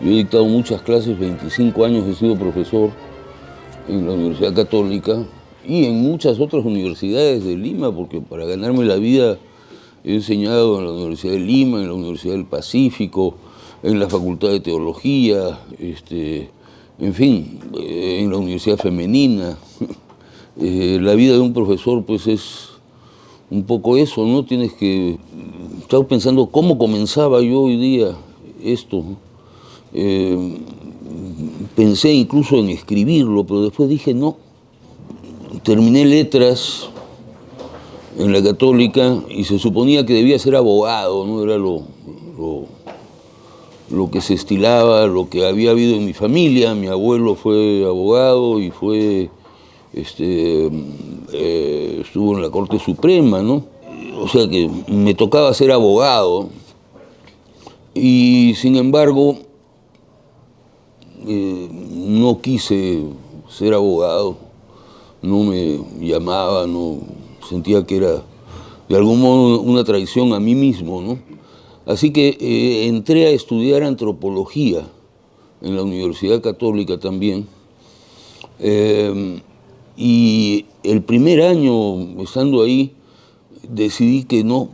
Yo he dictado muchas clases, 25 años he sido profesor en la Universidad Católica y en muchas otras universidades de Lima, porque para ganarme la vida he enseñado en la Universidad de Lima, en la Universidad del Pacífico, en la Facultad de Teología, en fin, en la Universidad Femenina. La vida de un profesor pues es un poco eso, ¿no? Tienes que... Estaba pensando cómo comenzaba yo hoy día esto, ¿no? Pensé incluso en escribirlo, pero después dije no. Terminé letras en la Católica y se suponía que debía ser abogado, ¿no? Era lo que se estilaba, lo que había habido en mi familia. Mi abuelo fue abogado y estuvo en la Corte Suprema, ¿no? O sea que me tocaba ser abogado y sin embargo no quise ser abogado, no me llamaba, no sentía que era de algún modo una traición a mí mismo, ¿no? Así que entré a estudiar antropología en la Universidad Católica también, y el primer año estando ahí decidí que no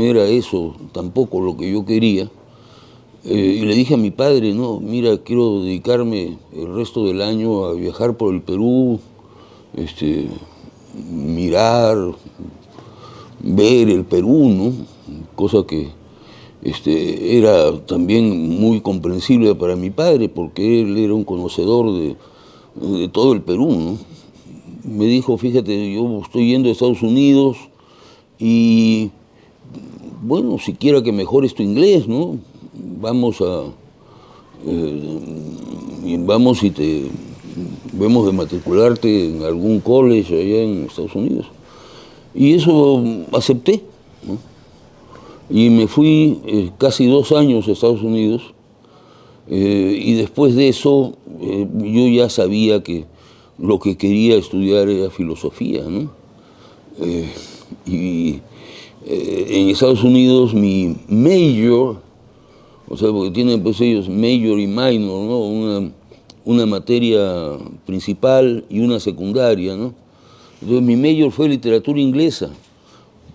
era eso tampoco lo que yo quería. Y le dije a mi padre, no, mira, quiero dedicarme el resto del año a viajar por el Perú, mirar, ver el Perú, ¿no? Cosa que era también muy comprensible para mi padre, porque él era un conocedor de todo el Perú, ¿no? Me dijo, fíjate, yo estoy yendo a Estados Unidos y, bueno, siquiera que mejores tu inglés, ¿no? Vamos y te vemos de matricularte en algún college allá en Estados Unidos. Y eso acepté, ¿no? Y me fui casi 2 años a Estados Unidos, y después de eso yo ya sabía que lo que quería estudiar era filosofía, ¿no? En Estados Unidos mi major, o sea, porque tienen pues ellos major y minor, ¿no? Una materia principal y una secundaria, ¿no? Entonces mi major fue literatura inglesa,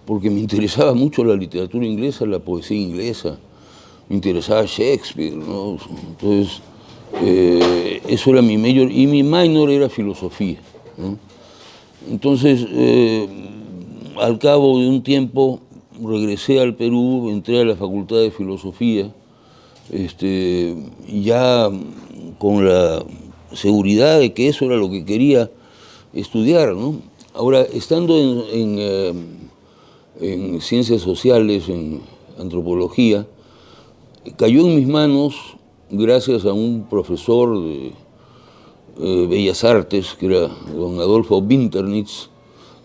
porque me interesaba mucho la literatura inglesa, la poesía inglesa, me interesaba Shakespeare, ¿no? Entonces, eso era mi major, y mi minor era filosofía, ¿no? Entonces, al cabo de un tiempo, regresé al Perú, entré a la Facultad de Filosofía, ya con la seguridad de que eso era lo que quería estudiar, ¿no? Ahora, estando en ciencias sociales, en antropología, cayó en mis manos, gracias a un profesor de Bellas Artes, que era don Adolfo Winternitz,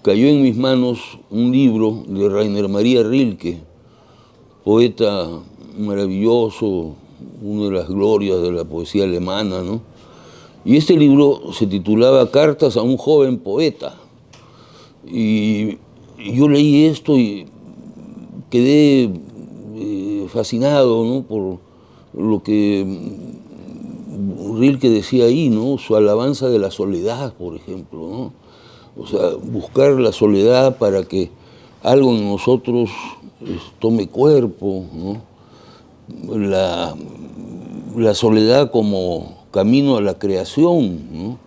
cayó en mis manos un libro de Rainer Maria Rilke, poeta maravilloso, una de las glorias de la poesía alemana, ¿no? Y este libro se titulaba Cartas a un joven poeta. Y yo leí esto y quedé fascinado, ¿no? Por lo que Rilke decía ahí, ¿no? Su alabanza de la soledad, por ejemplo, ¿no? O sea, buscar la soledad para que algo en nosotros tome cuerpo, ¿no? La soledad como camino a la creación, ¿no?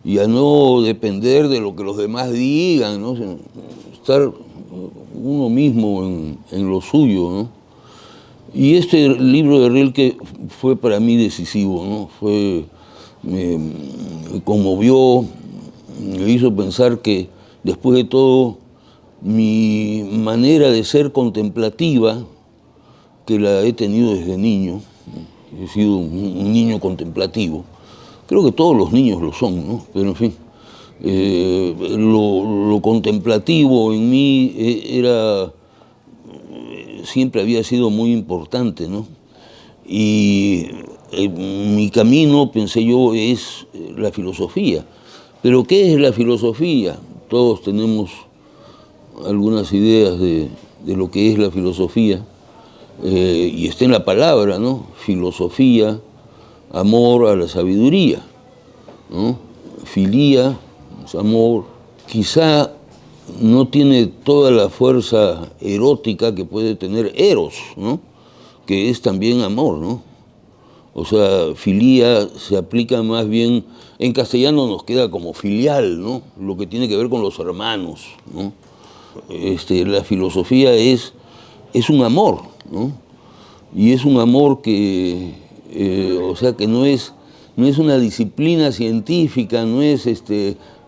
Y a no depender de lo que los demás digan, ¿no? Estar uno mismo en lo suyo, ¿no? Y este libro de Rilke fue para mí decisivo, ¿no? Me conmovió, me hizo pensar que después de todo mi manera de ser contemplativa, que la he tenido desde niño, he sido un niño contemplativo, creo que todos los niños lo son, ¿no? Pero en fin, lo contemplativo en mí siempre había sido muy importante, ¿no? Y mi camino, pensé yo, es la filosofía. Pero ¿qué es la filosofía? Todos tenemos algunas ideas de lo que es la filosofía. y está en la palabra, ¿no? Filosofía, amor a la sabiduría, ¿no? Filía, es amor, quizá no tiene toda la fuerza erótica que puede tener eros, ¿no? Que es también amor, ¿no? O sea, filía se aplica más bien, en castellano nos queda como filial, ¿no? Lo que tiene que ver con los hermanos, ¿no? La filosofía es un amor, ¿no? Y es un amor que, o sea, que no es una disciplina científica, no es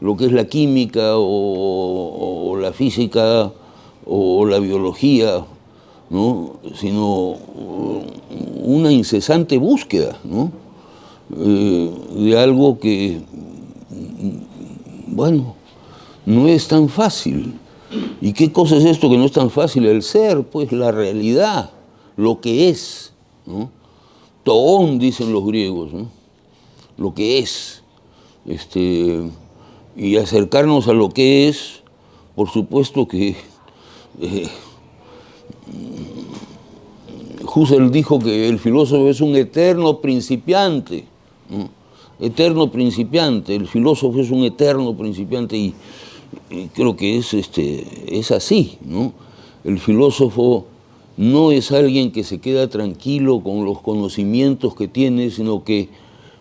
lo que es la química o la física o la biología, ¿no? Sino una incesante búsqueda, ¿no? De algo que, bueno, no es tan fácil. ¿Y qué cosa es esto que no es tan fácil? El ser, pues la realidad, lo que es, ¿no? Toón, dicen los griegos, ¿no? Lo que es. Y acercarnos a lo que es, por supuesto que Husserl dijo que el filósofo es un eterno principiante, ¿no? Eterno principiante, el filósofo es un eterno principiante y creo que es así, ¿no? El filósofo no es alguien que se queda tranquilo con los conocimientos que tiene, sino que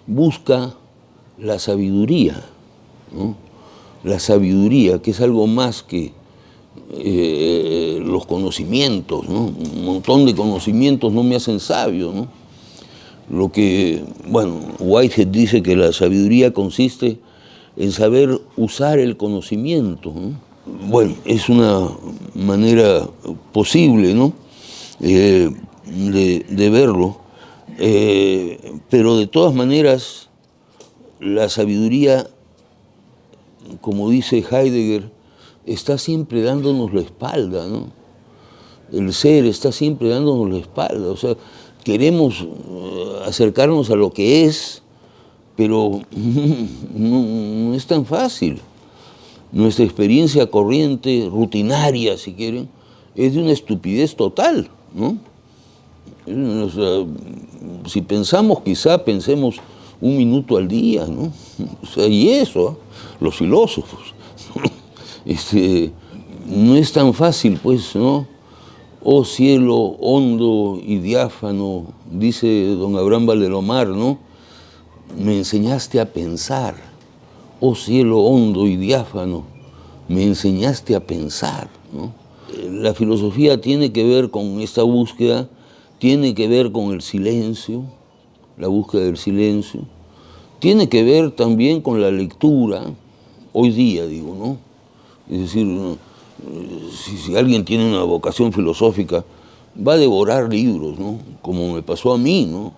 busca la sabiduría, ¿no? La sabiduría, que es algo más que los conocimientos, ¿no? Un montón de conocimientos no me hacen sabio, ¿no? Lo que, bueno, Whitehead dice que la sabiduría consiste en saber usar el conocimiento, ¿no? Bueno, es una manera posible, ¿no? De verlo, pero de todas maneras la sabiduría, como dice Heidegger, está siempre dándonos la espalda, ¿no? El ser está siempre dándonos la espalda, o sea, queremos acercarnos a lo que es, pero no es tan fácil. Nuestra experiencia corriente, rutinaria, si quieren, es de una estupidez total, ¿no? O sea, si pensamos, quizá pensemos un minuto al día, ¿no? O sea, y eso, los filósofos, no es tan fácil, pues, ¿no? Oh cielo hondo y diáfano, dice don Abraham Valdelomar, ¿no? Me enseñaste a pensar, oh cielo hondo y diáfano, me enseñaste a pensar, ¿no? La filosofía tiene que ver con esta búsqueda, tiene que ver con el silencio, la búsqueda del silencio, tiene que ver también con la lectura, hoy día digo, ¿no? Es decir, si alguien tiene una vocación filosófica, va a devorar libros, ¿no? Como me pasó a mí, ¿no?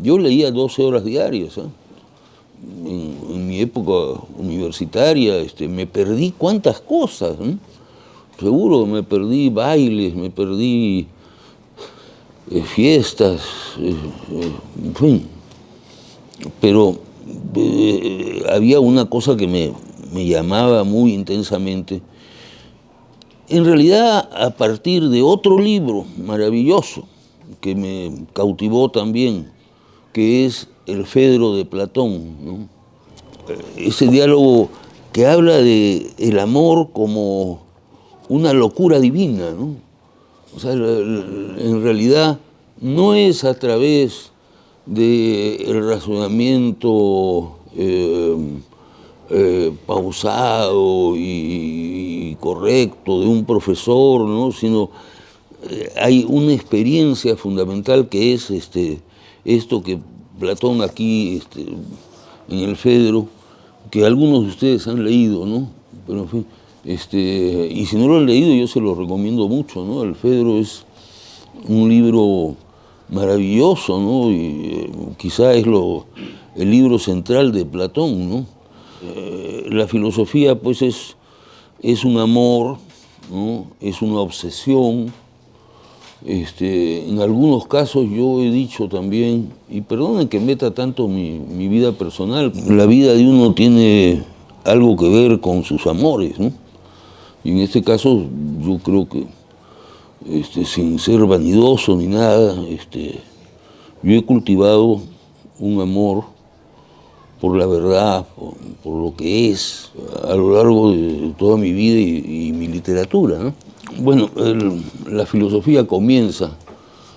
Yo leía 12 horas diarias, ¿eh? En mi época universitaria me perdí cuántas cosas, ¿no? Seguro me perdí bailes, me perdí fiestas, en fin. Pero había una cosa que me llamaba muy intensamente. En realidad, a partir de otro libro maravilloso que me cautivó también, que es El Fedro de Platón, ¿no? Ese diálogo que habla de el amor como una locura divina, ¿no? O sea, en realidad no es a través del razonamiento pausado y correcto de un profesor, ¿no? Sino hay una experiencia fundamental que es esto que Platón aquí, en el Fedro, que algunos de ustedes han leído, ¿no? Pero en fin, y si no lo han leído, yo se lo recomiendo mucho, ¿no? El Fedro es un libro maravilloso, ¿no? Y quizá es el libro central de Platón, ¿no? La filosofía, pues, es un amor, ¿no? Es una obsesión. En algunos casos yo he dicho también, y perdonen que meta tanto mi vida personal, la vida de uno tiene algo que ver con sus amores, ¿no? Y en este caso yo creo que sin ser vanidoso ni nada, yo he cultivado un amor por la verdad, por lo que es, a lo largo de toda mi vida y mi literatura, ¿no? Bueno, la filosofía comienza,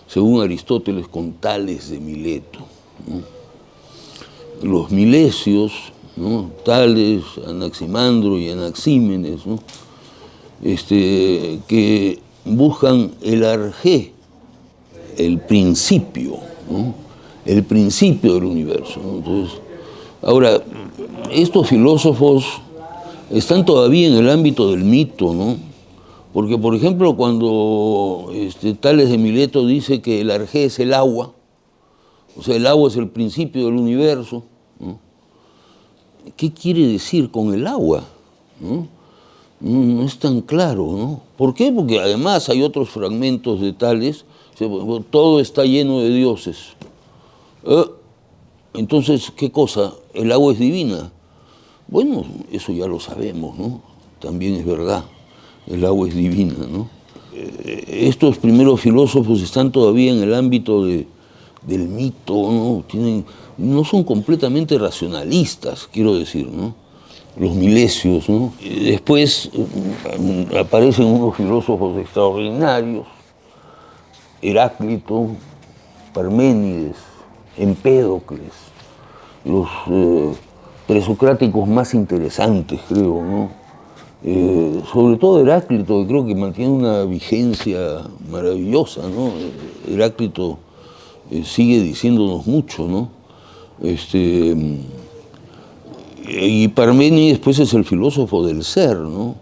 según Aristóteles, con Tales de Mileto, ¿no? Los milesios, ¿no? Tales, Anaximandro y Anaxímenes, ¿no? Que buscan el arjé, el principio, ¿no? El principio del universo, ¿no? Entonces, ahora, estos filósofos están todavía en el ámbito del mito, ¿no? Porque, por ejemplo, cuando Tales de Mileto dice que el arjé es el agua, o sea, el agua es el principio del universo, ¿no? ¿Qué quiere decir con el agua? ¿No? No es tan claro, ¿no? ¿Por qué? Porque además hay otros fragmentos de Tales, todo está lleno de dioses. Entonces, ¿qué cosa? ¿El agua es divina? Bueno, eso ya lo sabemos, ¿no? También es verdad, el agua es divina, ¿no? Estos primeros filósofos están todavía en el ámbito del mito, ¿no? No son completamente racionalistas, quiero decir, ¿no? Los milesios, ¿no? Después aparecen unos filósofos extraordinarios, Heráclito, Parménides, Empédocles, los presocráticos más interesantes, creo, ¿no? Sobre todo Heráclito, que creo que mantiene una vigencia maravillosa, ¿no? Heráclito sigue diciéndonos mucho, ¿no? Y Parménides, pues, es el filósofo del ser, ¿no?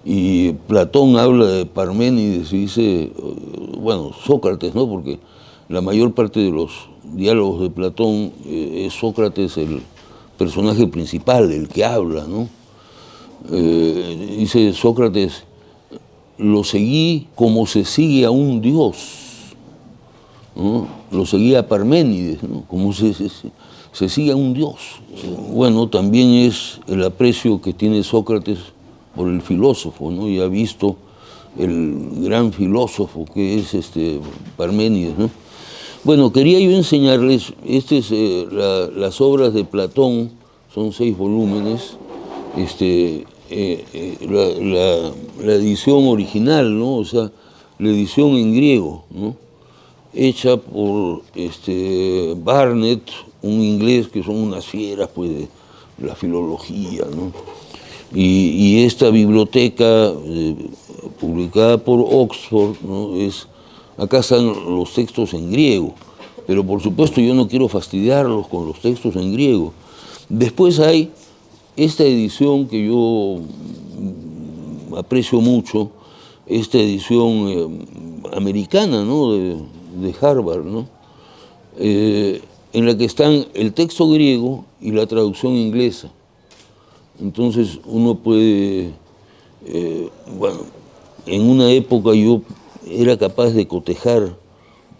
Y Platón habla de Parménides y dice, bueno, Sócrates, ¿no? Porque la mayor parte de los diálogos de Platón es Sócrates el personaje principal, el que habla, ¿no? Dice Sócrates, lo seguí como se sigue a un dios, ¿no? Lo seguía a Parménides, ¿no? Como se sigue a un dios. Bueno, también es el aprecio que tiene Sócrates por el filósofo, ¿no? Y ha visto el gran filósofo que es Parménides, ¿no? Bueno, quería yo enseñarles, las obras de Platón, son 6 volúmenes, la edición original, ¿no? O sea, la edición en griego, ¿no? Hecha por Barnett, un inglés que son unas fieras, pues, de la filología, ¿no? Y esta biblioteca publicada por Oxford, ¿no? Acá están los textos en griego, pero por supuesto yo no quiero fastidiarlos con los textos en griego. Después hay esta edición que yo aprecio mucho, esta edición americana, ¿no? de Harvard, ¿no? En la que están el texto griego y la traducción inglesa. Entonces uno puede, bueno, en una época yo era capaz de cotejar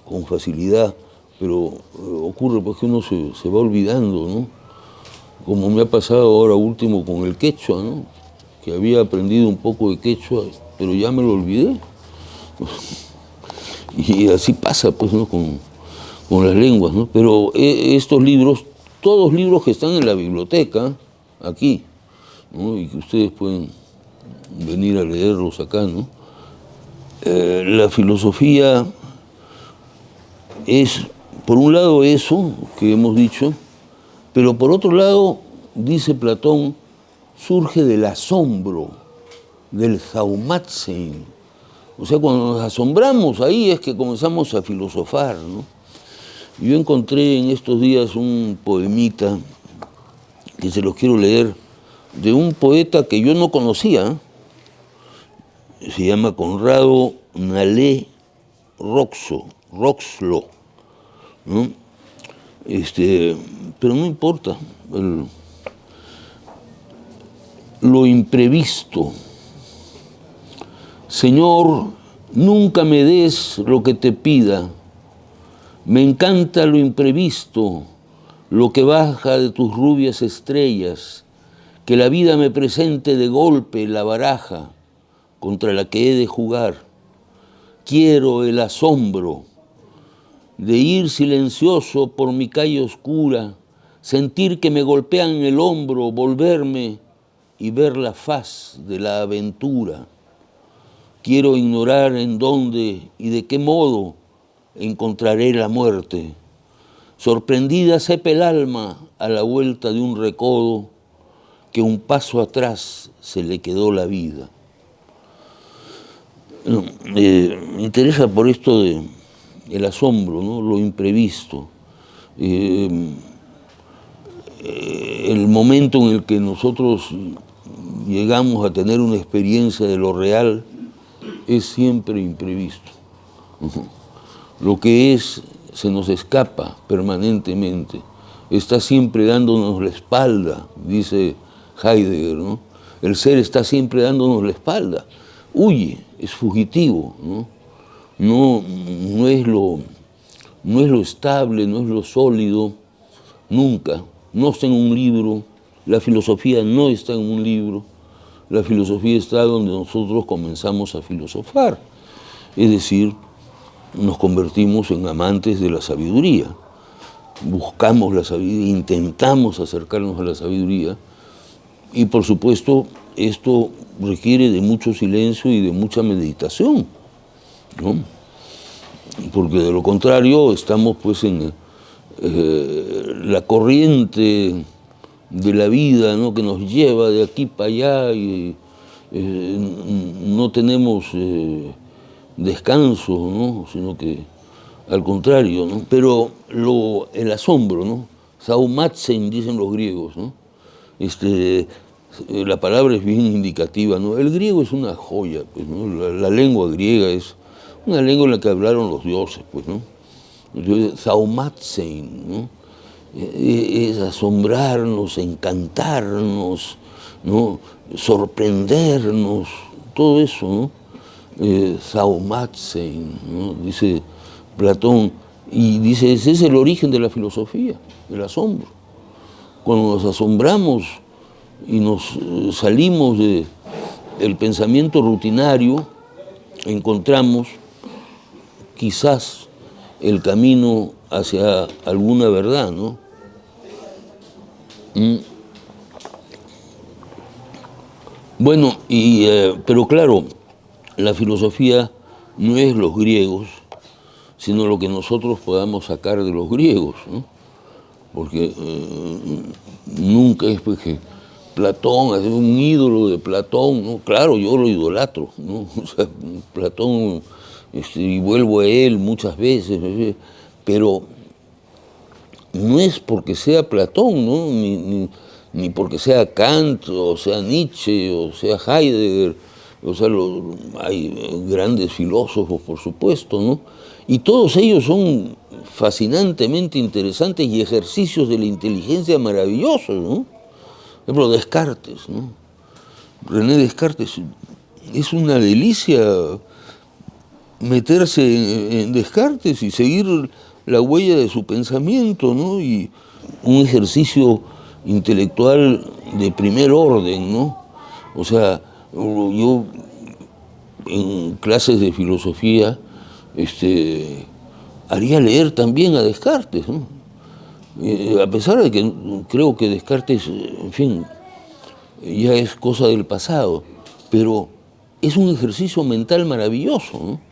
con facilidad, pero ocurre pues que uno se va olvidando, ¿no? Como me ha pasado ahora último con el quechua, ¿no? Que había aprendido un poco de quechua, pero ya me lo olvidé. Y así pasa, pues, ¿no? con las lenguas, ¿no? Pero estos libros, todos libros que están en la biblioteca, aquí, ¿no? Y que ustedes pueden venir a leerlos acá, ¿no? La filosofía es, por un lado, eso que hemos dicho, pero por otro lado, dice Platón, surge del asombro, del zaumatzein. O sea, cuando nos asombramos, ahí es que comenzamos a filosofar, ¿no? Yo encontré en estos días un poemita que se los quiero leer, de un poeta que yo no conocía, se llama Conrado Nalé Roxlo, ¿no? Pero no importa, lo imprevisto. Señor, nunca me des lo que te pida, me encanta lo imprevisto, lo que baja de tus rubias estrellas, que la vida me presente de golpe la baraja contra la que he de jugar. quiero el asombro de ir silencioso por mi calle oscura, sentir que me golpean el hombro, volverme y ver la faz de la aventura. Quiero ignorar en dónde y de qué modo encontraré la muerte. Sorprendida sepa el alma a la vuelta de un recodo que un paso atrás se le quedó la vida. Me interesa por esto de el asombro, ¿no? Lo imprevisto. El momento en el que nosotros llegamos a tener una experiencia de lo real es siempre imprevisto. Lo que es se nos escapa permanentemente, está siempre dándonos la espalda, dice Heidegger, ¿no? El ser está siempre dándonos la espalda, huye, es fugitivo, ¿no? No es lo estable, no es lo sólido, nunca. No está en un libro, la filosofía no está en un libro, la filosofía está donde nosotros comenzamos a filosofar, es decir, nos convertimos en amantes de la sabiduría, buscamos la sabiduría, intentamos acercarnos a la sabiduría y por supuesto esto requiere de mucho silencio y de mucha meditación, ¿no? Porque de lo contrario estamos pues en la corriente de la vida, ¿no? Que nos lleva de aquí para allá y no tenemos descanso, ¿no? Sino que al contrario, ¿no? Pero el asombro, ¿no? Saumatsen, dicen los griegos, ¿no? La palabra es bien indicativa, ¿no? El griego es una joya, pues, ¿no? La lengua griega es una lengua en la que hablaron los dioses, pues, ¿no? Saumatsen, ¿no? Es asombrarnos, encantarnos, ¿no? Sorprendernos, todo eso, ¿no? Saumatsen, ¿no? Dice Platón, y dice, ese es el origen de la filosofía, el asombro. Cuando nos asombramos y nos salimos del pensamiento rutinario, encontramos quizás el camino hacia alguna verdad, ¿no? Bueno, pero claro, la filosofía no es los griegos, sino lo que nosotros podamos sacar de los griegos, ¿no? Porque nunca es pues que Platón, es un ídolo de Platón, ¿no? Claro, yo lo idolatro, ¿no? O sea, Platón, y vuelvo a él muchas veces, pero no es porque sea Platón, ¿no? Ni porque sea Kant, o sea Nietzsche, o sea Heidegger, o sea, hay grandes filósofos, por supuesto, ¿no? Y todos ellos son fascinantemente interesantes y ejercicios de la inteligencia maravillosos, ¿no? Por ejemplo, Descartes, ¿no? René Descartes, es una delicia meterse en Descartes y seguir la huella de su pensamiento, ¿no? Y un ejercicio intelectual de primer orden, ¿no? O sea, yo en clases de filosofía haría leer también a Descartes, ¿no? A pesar de que creo que Descartes, en fin, ya es cosa del pasado, pero es un ejercicio mental maravilloso, ¿no?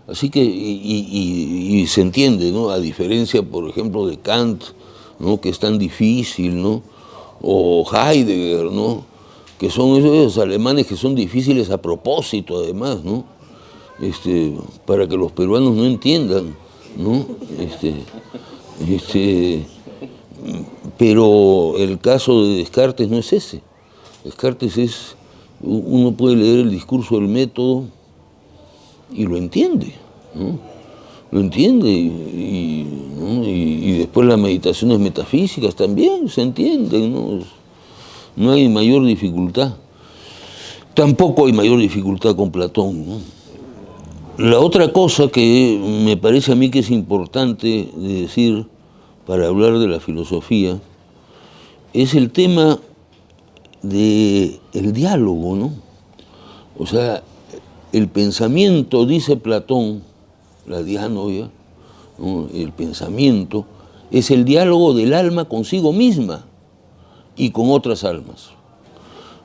Así que, y se entiende, ¿no? A diferencia, por ejemplo, de Kant, ¿no? Que es tan difícil, ¿no? O Heidegger, ¿no? Que son esos alemanes que son difíciles a propósito, además, ¿no? Para que los peruanos no entiendan, ¿no? Pero el caso de Descartes no es ese. Descartes es, uno puede leer el discurso del método y lo entiende, ¿no? Lo entiende ¿no? Y después las meditaciones metafísicas también se entienden, ¿no? No hay mayor dificultad. Tampoco hay mayor dificultad con Platón, ¿no? La otra cosa que me parece a mí que es importante de decir para hablar de la filosofía es el tema del diálogo, ¿no? O sea, el pensamiento, dice Platón, la dianoia, ¿no? El pensamiento es el diálogo del alma consigo misma y con otras almas.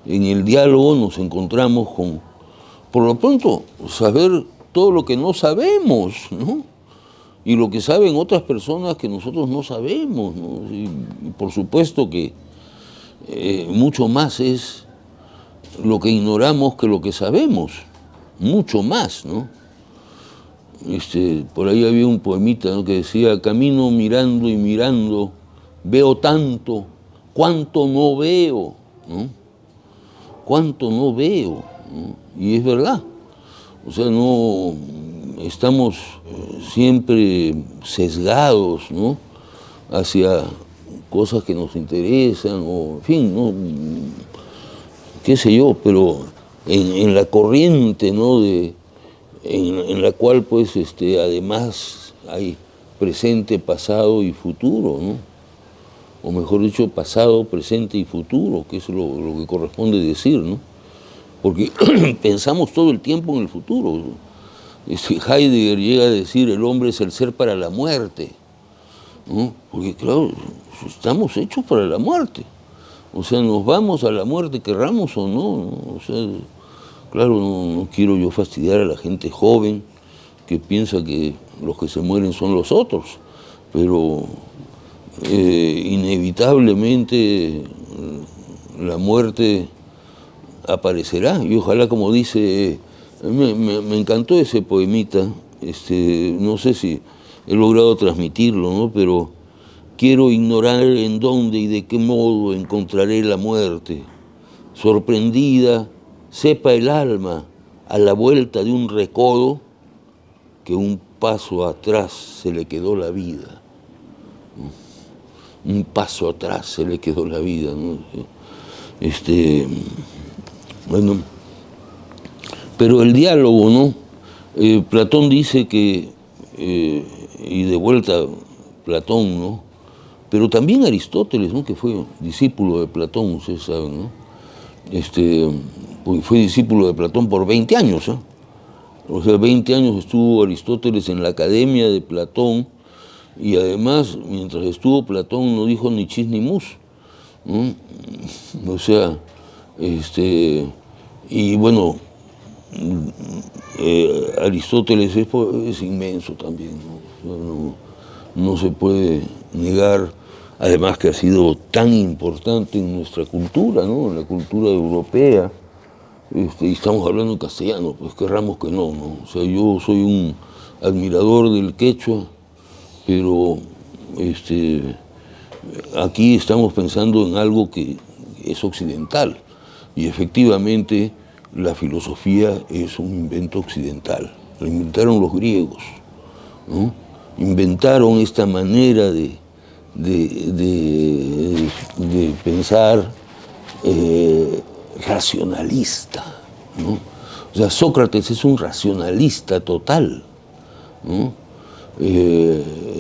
En el diálogo nos encontramos con, por lo pronto, saber todo lo que no sabemos, ¿no? Y lo que saben otras personas que nosotros no sabemos, ¿no? Y por supuesto que mucho más es lo que ignoramos que lo que sabemos, mucho más, ¿no? Por ahí había un poemita, ¿no?, que decía: camino mirando y mirando, veo tanto, cuánto no veo, ¿no? Cuánto no veo, ¿no? Y es verdad, o sea, no estamos siempre sesgados, ¿no?, hacia cosas que nos interesan, o en fin, ¿no?, qué sé yo, pero en la corriente, ¿no?, en la cual pues además hay presente, pasado y futuro, ¿no? O mejor dicho, pasado, presente y futuro, que es lo que corresponde decir, ¿no? Porque pensamos todo el tiempo en el futuro. Heidegger llega a decir: el hombre es el ser para la muerte, ¿no? Porque claro, estamos hechos para la muerte. O sea, nos vamos a la muerte, querramos o no, ¿no? O sea, claro, no quiero yo fastidiar a la gente joven que piensa que los que se mueren son los otros, pero inevitablemente la muerte aparecerá, y ojalá, como dice, me encantó ese poemita, no sé si he logrado transmitirlo, ¿no?, pero quiero ignorar en dónde y de qué modo encontraré la muerte. Sorprendida, sepa el alma, a la vuelta de un recodo, que un paso atrás se le quedó la vida. Un paso atrás se le quedó la vida, ¿no? Bueno, pero el diálogo, ¿no? Platón dice que, y de vuelta Platón, ¿no?, pero también Aristóteles, ¿no?, que fue discípulo de Platón, ustedes saben, ¿no? Fue discípulo de Platón por 20 años, ¿eh? O sea, 20 años estuvo Aristóteles en la academia de Platón, y además, mientras estuvo Platón, no dijo ni chis ni mus, ¿no? O sea, y bueno, Aristóteles es inmenso también, ¿no? No se puede negar, además que ha sido tan importante en nuestra cultura, ¿no?, en la cultura europea, y estamos hablando en castellano, pues querramos que no, ¿no? O sea, yo soy un admirador del quechua, pero aquí estamos pensando en algo que es occidental, y efectivamente la filosofía es un invento occidental. La inventaron los griegos, ¿no? Inventaron esta manera de pensar racionalista, ¿no? O sea, Sócrates es un racionalista total, ¿no?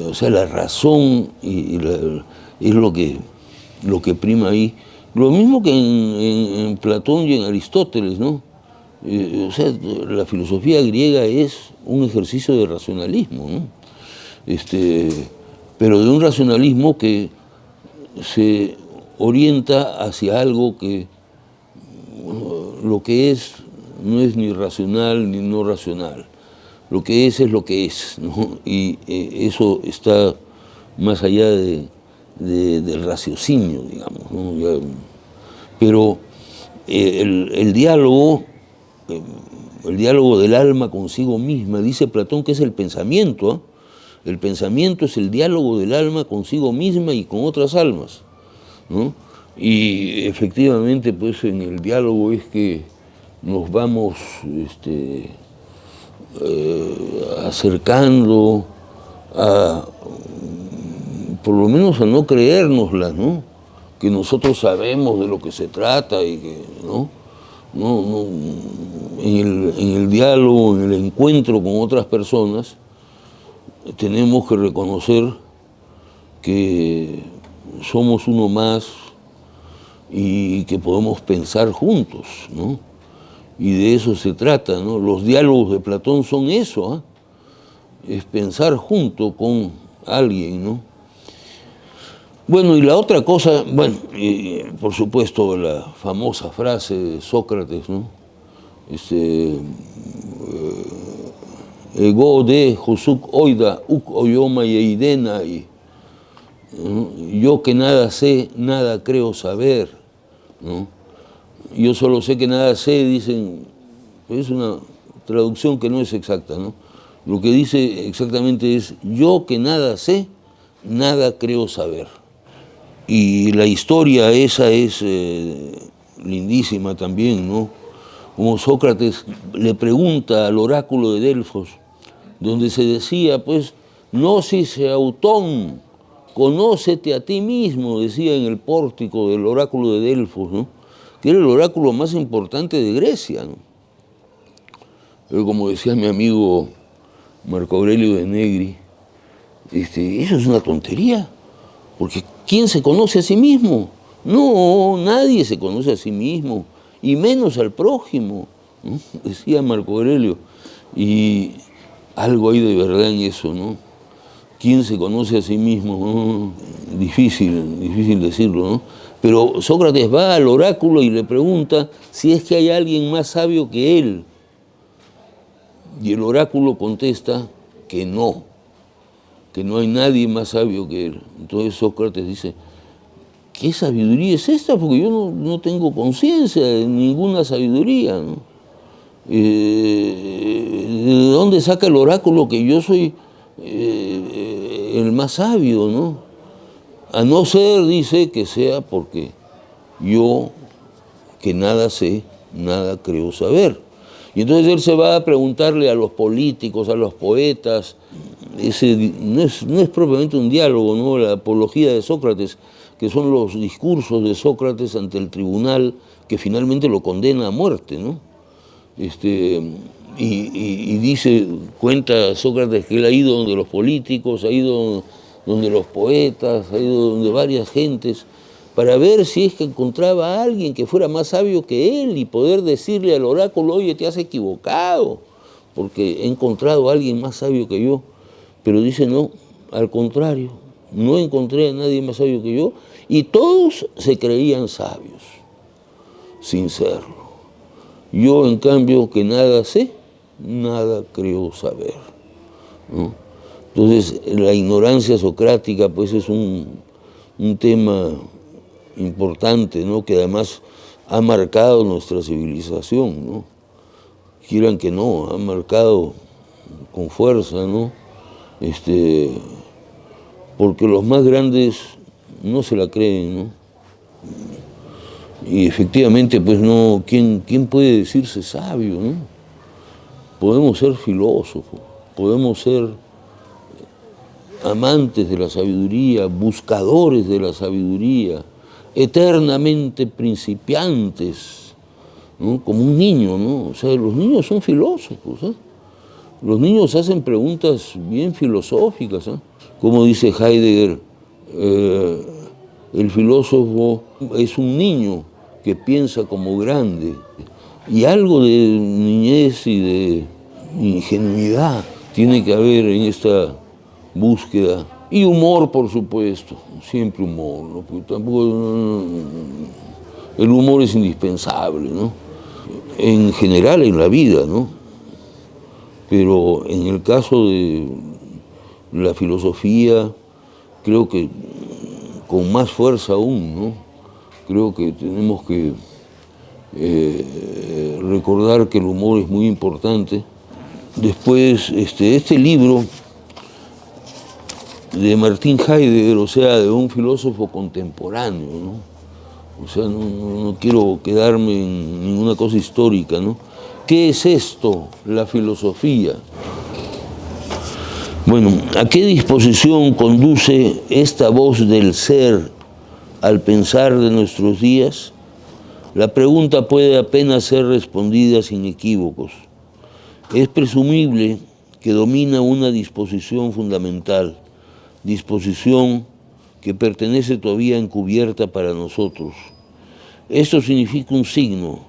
O sea, la razón es lo que prima ahí. Lo mismo que en Platón y en Aristóteles, ¿no? O sea, la filosofía griega es un ejercicio de racionalismo, ¿no? Pero de un racionalismo que se orienta hacia algo que, bueno, lo que es no es ni racional ni no racional. Lo que es lo que es, ¿no? Y eso está más allá del raciocinio, digamos, ¿no? Pero el diálogo del alma consigo misma, dice Platón, que es el pensamiento, ¿eh? El pensamiento es el diálogo del alma consigo misma y con otras almas, ¿no? Y efectivamente, pues en el diálogo es que nos vamos acercando a, por lo menos a no creérnoslas, ¿no?, que nosotros sabemos de lo que se trata, y que, ¿no? En el diálogo, en el encuentro con otras personas, tenemos que reconocer que somos uno más y que podemos pensar juntos, ¿no? Y de eso se trata, ¿no? Los diálogos de Platón son eso, ¿eh? Es pensar junto con alguien, ¿no? Bueno, y la otra cosa, bueno, por supuesto la famosa frase de Sócrates, ¿no? Ego de Josuk oida uk oyoma yeidena, y yo que nada sé, nada creo saber, ¿no? Yo solo sé que nada sé, dicen, es una traducción que no es exacta, ¿no? Lo que dice exactamente es, yo que nada sé, nada creo saber. Y la historia esa es lindísima también, ¿no? Como Sócrates le pregunta al oráculo de Delfos, donde se decía, pues, gnosis autón, conócete a ti mismo, decía en el pórtico del oráculo de Delfos, ¿no? Que era el oráculo más importante de Grecia, ¿no? Pero como decía mi amigo Marco Aurelio de Negri, eso es una tontería, porque ¿quién se conoce a sí mismo? No, nadie se conoce a sí mismo, y menos al prójimo, ¿no? Decía Marco Aurelio, y algo hay de verdad en eso, ¿no? ¿Quién se conoce a sí mismo? ¿No? Difícil decirlo, ¿no? Pero Sócrates va al oráculo y le pregunta si es que hay alguien más sabio que él. Y el oráculo contesta que no hay nadie más sabio que él. Entonces Sócrates dice, ¿qué sabiduría es esta? Porque yo no tengo conciencia de ninguna sabiduría, ¿no? ¿De dónde saca el oráculo que yo soy el más sabio, ¿no? A no ser, dice, que sea porque yo, que nada sé, nada creo saber. Y entonces él se va a preguntarle a los políticos, a los poetas. No es propiamente un diálogo, ¿no? La apología de Sócrates, que son los discursos de Sócrates ante el tribunal que finalmente lo condena a muerte, ¿no? Y dice, cuenta Sócrates que él ha ido donde los políticos, ha ido donde los poetas, ha ido donde varias gentes, para ver si es que encontraba a alguien que fuera más sabio que él y poder decirle al oráculo, oye, te has equivocado, porque he encontrado a alguien más sabio que yo. Pero dice, no, al contrario, no encontré a nadie más sabio que yo, y todos se creían sabios, sin serlo. Yo, en cambio, que nada sé, nada creo saber, ¿no? Entonces, la ignorancia socrática, pues, es un tema importante, ¿no? Que además ha marcado nuestra civilización, ¿no? Quieran que no, ha marcado con fuerza, ¿no? Porque los más grandes no se la creen, ¿no? Y efectivamente, pues no, ¿quién puede decirse sabio, ¿no? Podemos ser filósofos, podemos ser amantes de la sabiduría, buscadores de la sabiduría, eternamente principiantes, ¿no? Como un niño, ¿no? O sea, los niños son filósofos, ¿eh? Los niños hacen preguntas bien filosóficas, ¿eh? Como dice Heidegger, el filósofo es un niño que piensa como grande, y algo de niñez y de ingenuidad tiene que haber en esta búsqueda. Y humor, por supuesto, siempre humor, ¿no? Porque tampoco el humor es indispensable, ¿no? En general en la vida, ¿no? Pero en el caso de la filosofía, creo que con más fuerza aún, ¿no? Creo que tenemos que recordar que el humor es muy importante. Después, este libro de Martin Heidegger, o sea, de un filósofo contemporáneo, ¿no? O sea, no quiero quedarme en ninguna cosa histórica, ¿no? ¿Qué es esto, la filosofía? Bueno, ¿a qué disposición conduce esta voz del ser al pensar de nuestros días? La pregunta puede apenas ser respondida sin equívocos. Es presumible que domina una disposición fundamental, disposición que pertenece todavía encubierta para nosotros. Esto significa un signo,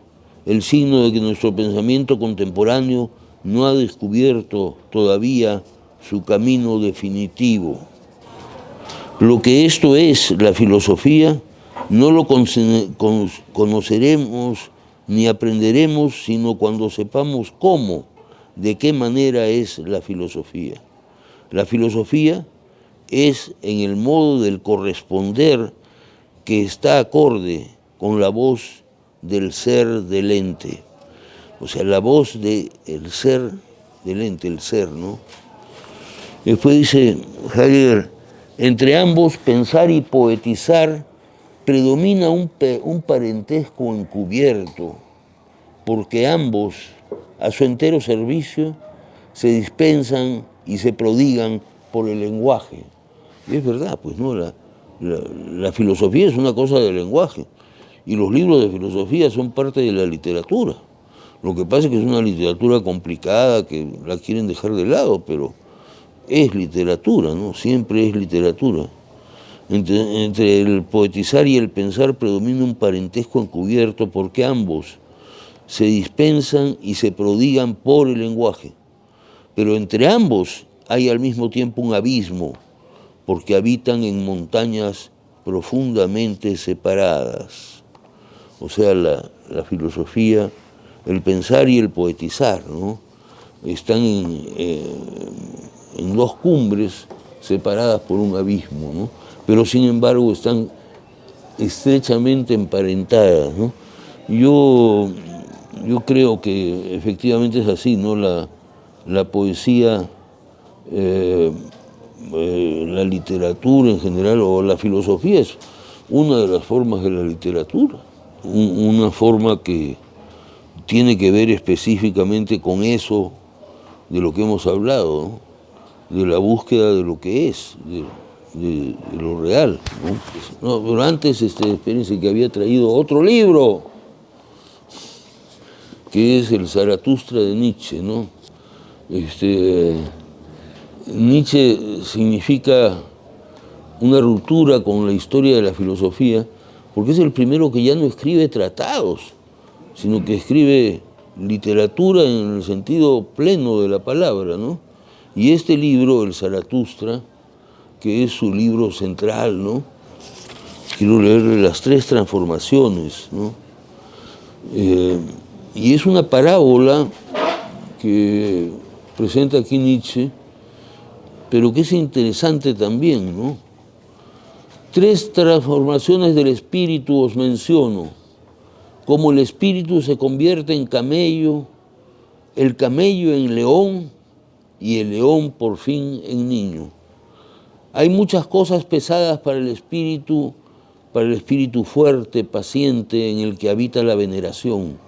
el signo de que nuestro pensamiento contemporáneo no ha descubierto todavía su camino definitivo. Lo que esto es la filosofía no lo conoceremos ni aprenderemos sino cuando sepamos cómo, de qué manera es la filosofía. La filosofía es en el modo del corresponder que está acorde con la voz del ser del ente. O sea, la voz del ser del ente, el ser, ¿no? Después dice Heidegger, entre ambos, pensar y poetizar, predomina un parentesco encubierto, porque ambos, a su entero servicio, se dispensan y se prodigan por el lenguaje. Y es verdad, pues, ¿no? La filosofía es una cosa del lenguaje, y los libros de filosofía son parte de la literatura. Lo que pasa es que es una literatura complicada, que la quieren dejar de lado, pero es literatura, ¿no? Siempre es literatura. Entre el poetizar y el pensar predomina un parentesco encubierto porque ambos se dispensan y se prodigan por el lenguaje. Pero entre ambos hay al mismo tiempo un abismo, porque habitan en montañas profundamente separadas. O sea, la filosofía, el pensar y el poetizar, ¿no? Están en dos cumbres separadas por un abismo, ¿no? Pero sin embargo están estrechamente emparentadas, ¿no? Yo creo que efectivamente es así, ¿no? La poesía, la literatura en general, o la filosofía es una de las formas de la literatura, una forma que tiene que ver específicamente con eso de lo que hemos hablado, ¿no? De la búsqueda de lo que es, de lo real, ¿no? No, pero antes, espérense, que había traído otro libro, que es el Zaratustra de Nietzsche, ¿no? Nietzsche significa una ruptura con la historia de la filosofía, porque es el primero que ya no escribe tratados, sino que escribe literatura en el sentido pleno de la palabra, ¿no? Y este libro, el Zaratustra, que es su libro central, ¿no? Quiero leerle las tres transformaciones, ¿no? Y es una parábola que presenta aquí Nietzsche, pero que es interesante también, ¿no? Tres transformaciones del espíritu os menciono, como el espíritu se convierte en camello, el camello en león y el león por fin en niño. Hay muchas cosas pesadas para el espíritu fuerte, paciente, en el que habita la veneración.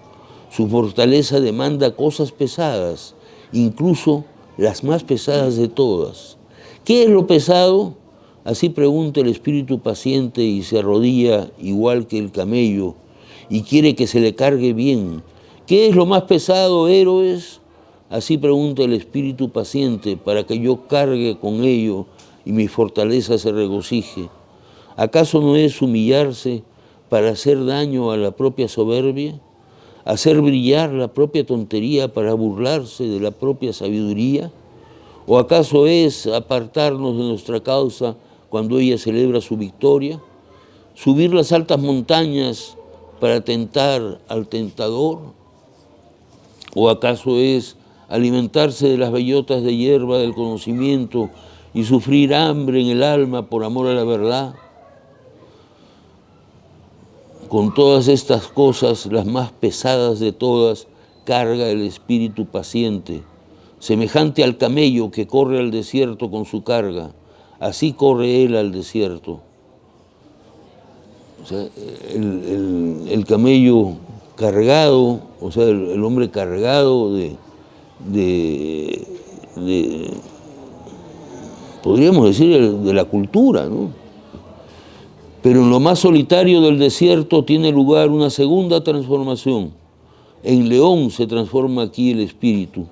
Su fortaleza demanda cosas pesadas, incluso las más pesadas de todas. ¿Qué es lo pesado? Así pregunta el espíritu paciente y se arrodilla igual que el camello y quiere que se le cargue bien. ¿Qué es lo más pesado, héroes? Así pregunta el espíritu paciente para que yo cargue con ello y mi fortaleza se regocije. ¿Acaso no es humillarse para hacer daño a la propia soberbia? ¿Hacer brillar la propia tontería para burlarse de la propia sabiduría? ¿O acaso es apartarnos de nuestra causa cuando ella celebra su victoria? ¿Subir las altas montañas para tentar al tentador? ¿O acaso es alimentarse de las bellotas de hierba del conocimiento y sufrir hambre en el alma por amor a la verdad? Con todas estas cosas, las más pesadas de todas, carga el espíritu paciente, semejante al camello que corre al desierto con su carga, así corre él al desierto. O sea, el camello cargado, o sea, el hombre cargado de podríamos decir, de la cultura, ¿no? Pero en lo más solitario del desierto tiene lugar una segunda transformación. En león se transforma aquí el espíritu.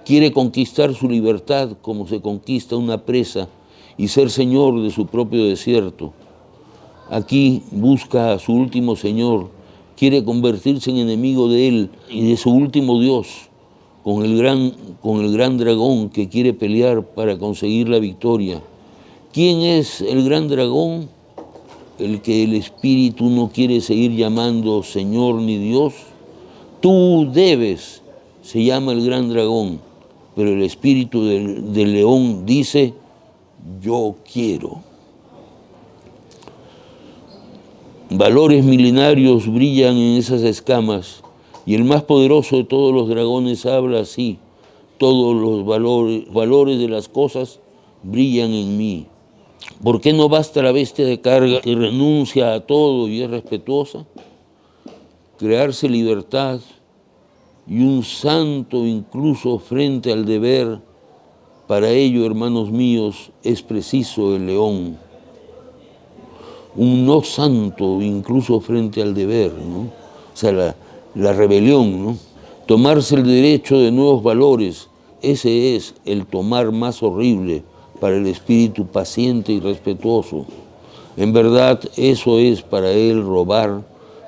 Quiere conquistar su libertad como se conquista una presa y ser señor de su propio desierto. Aquí busca a su último señor quiere convertirse en enemigo de él y de su último Dios, con el gran dragón que quiere pelear para conseguir la victoria. ¿Quién es el gran dragón? El que el espíritu no quiere seguir llamando Señor ni Dios. Tú debes, se llama el gran dragón, pero el espíritu del león dice, yo quiero. Valores milenarios brillan en esas escamas y el más poderoso de todos los dragones habla así. Todos los valores de las cosas brillan en mí. ¿Por qué no basta la bestia de carga que renuncia a todo y es respetuosa? Crearse libertad y un santo incluso frente al deber. Para ello, hermanos míos, es preciso el león. Un no santo incluso frente al deber, ¿no? O sea, la rebelión, ¿no? Tomarse el derecho de nuevos valores, ese es el tomar más horrible para el espíritu paciente y respetuoso. En verdad, eso es para él robar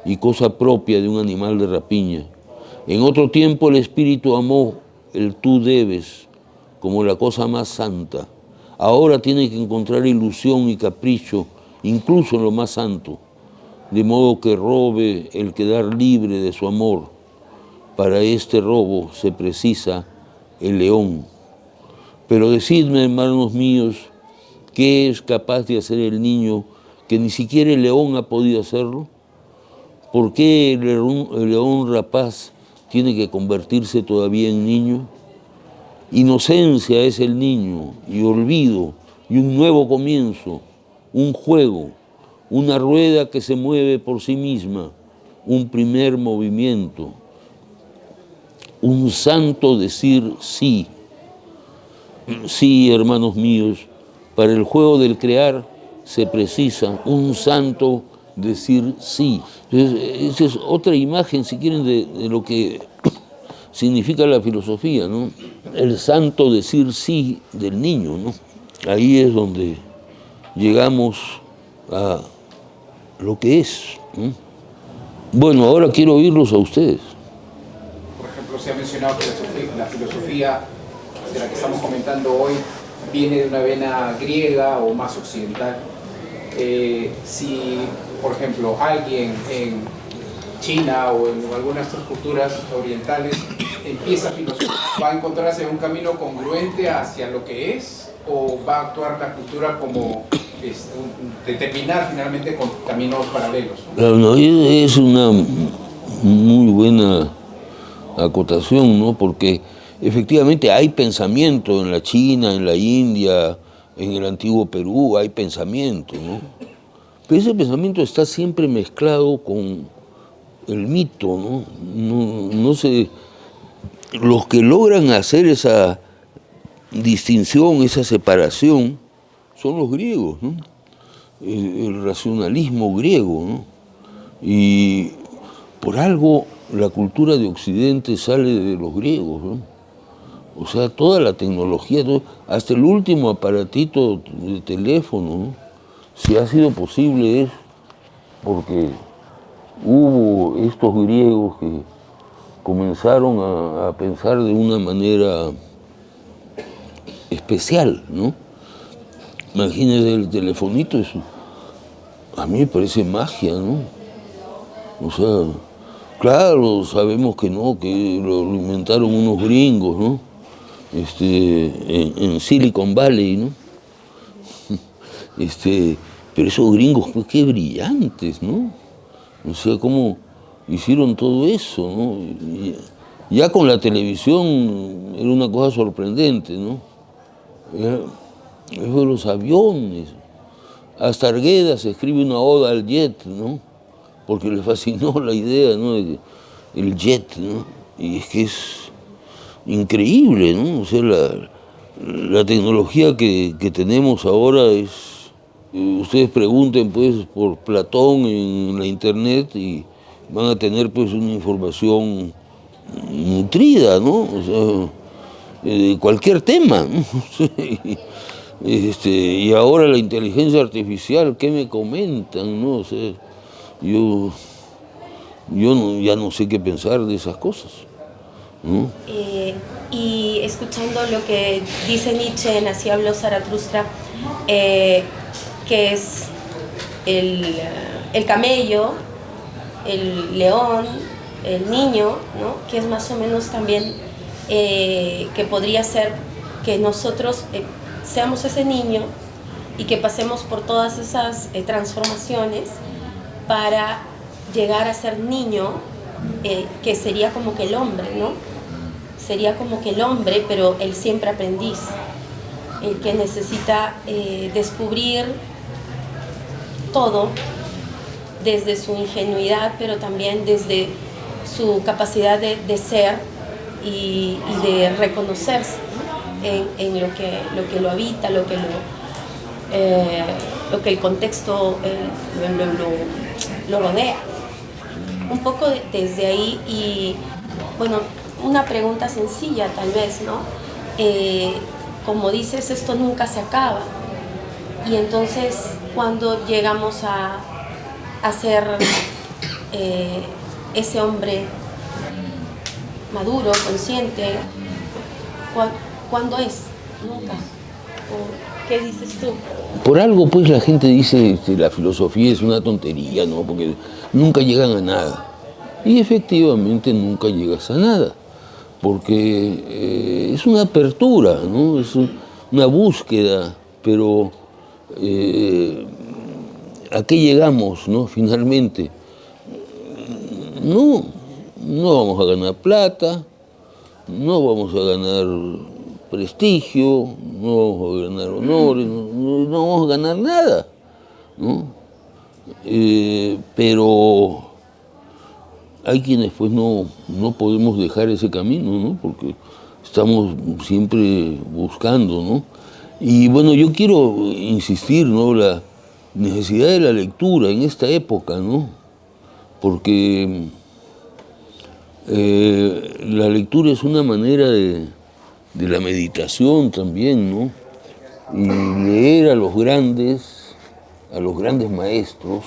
y cosa propia de un animal de rapiña. En otro tiempo el espíritu amó el tú debes como la cosa más santa. Ahora tiene que encontrar ilusión y capricho, incluso en lo más santo, de modo que robe el quedar libre de su amor. Para este robo se precisa el león. Pero decidme, hermanos míos, ¿qué es capaz de hacer el niño que ni siquiera el león ha podido hacerlo? ¿Por qué el león rapaz tiene que convertirse todavía en niño? Inocencia es el niño, y olvido, y un nuevo comienzo, un juego, una rueda que se mueve por sí misma, un primer movimiento, un santo decir sí. Sí, hermanos míos, para el juego del crear se precisa un santo decir sí. Entonces, esa es otra imagen, si quieren, de lo que significa la filosofía, ¿no? El santo decir sí del niño, ¿no? Ahí es donde llegamos a lo que es, ¿no? Bueno, ahora quiero oírlos a ustedes. Por ejemplo, se ha mencionado que la filosofía de la que estamos comentando hoy viene de una vena griega o más occidental. Si, por ejemplo, alguien en China o en algunas otras culturas orientales empieza a filosofar, ¿va a encontrarse en un camino congruente hacia lo que es o va a actuar la cultura como determinar finalmente con caminos paralelos? No, es una muy buena acotación, ¿no? Porque efectivamente hay pensamiento en la China, en la India, en el antiguo Perú, hay pensamiento, ¿no? Pero ese pensamiento está siempre mezclado con el mito, ¿no? No sé, los que logran hacer esa distinción, esa separación, son los griegos, ¿no? El racionalismo griego, ¿no? Y por algo la cultura de Occidente sale de los griegos, ¿no? O sea, toda la tecnología, hasta el último aparatito de teléfono, ¿no? Si ha sido posible es porque hubo estos griegos que comenzaron a pensar de una manera especial, ¿no? Imagínense el telefonito, eso a mí me parece magia, ¿no? O sea, claro, sabemos que no, que lo inventaron unos gringos, ¿no? En Silicon Valley, ¿no? Pero esos gringos, pues qué brillantes, ¿no? O sea, cómo hicieron todo eso, ¿no? Ya con la televisión era una cosa sorprendente, ¿no? Eso de los aviones. Hasta Arguedas se escribe una oda al jet, ¿no? Porque le fascinó la idea, ¿no? El jet, ¿no? Y es que es increíble, ¿no? O sea, la tecnología que tenemos ahora es... Ustedes pregunten, pues, por Platón en la internet y van a tener, pues, una información nutrida, ¿no? O sea, de cualquier tema, ¿no? Y ahora la inteligencia artificial, ¿qué me comentan, no? O sea, yo yo ya no sé qué pensar de esas cosas, ¿no? Y escuchando lo que dice Nietzsche en Así habló Zaratustra, que es el camello, el león, el niño, ¿no? Que es más o menos también que podría ser que nosotros seamos ese niño y que pasemos por todas esas transformaciones para llegar a ser niño, que sería como que el hombre, ¿no? Sería como que el hombre, pero el siempre aprendiz, el que necesita descubrir todo desde su ingenuidad, pero también desde su capacidad de ser y de reconocerse, ¿no? en lo que lo habita, lo que el contexto lo rodea. Un poco desde ahí, y bueno, una pregunta sencilla tal vez, ¿no? Como dices, esto nunca se acaba, y entonces cuando llegamos a ser ese hombre maduro, consciente, ¿cuándo es? Nunca. ¿Qué dices tú? Por algo, pues, la gente dice que la filosofía es una tontería, ¿no? Porque nunca llegan a nada. Y efectivamente nunca llegas a nada, porque es una apertura, ¿no? Es una búsqueda, pero ¿a qué llegamos, no? Finalmente, no vamos a ganar plata, no vamos a ganar prestigio, no vamos a ganar honores, no vamos a ganar nada, ¿no? Pero hay quienes pues no podemos dejar ese camino, ¿no? Porque estamos siempre buscando, ¿no? Y bueno, yo quiero insistir, ¿no? La necesidad de la lectura en esta época, ¿no? Porque la lectura es una manera de la meditación también, ¿no? Y leer a los grandes maestros,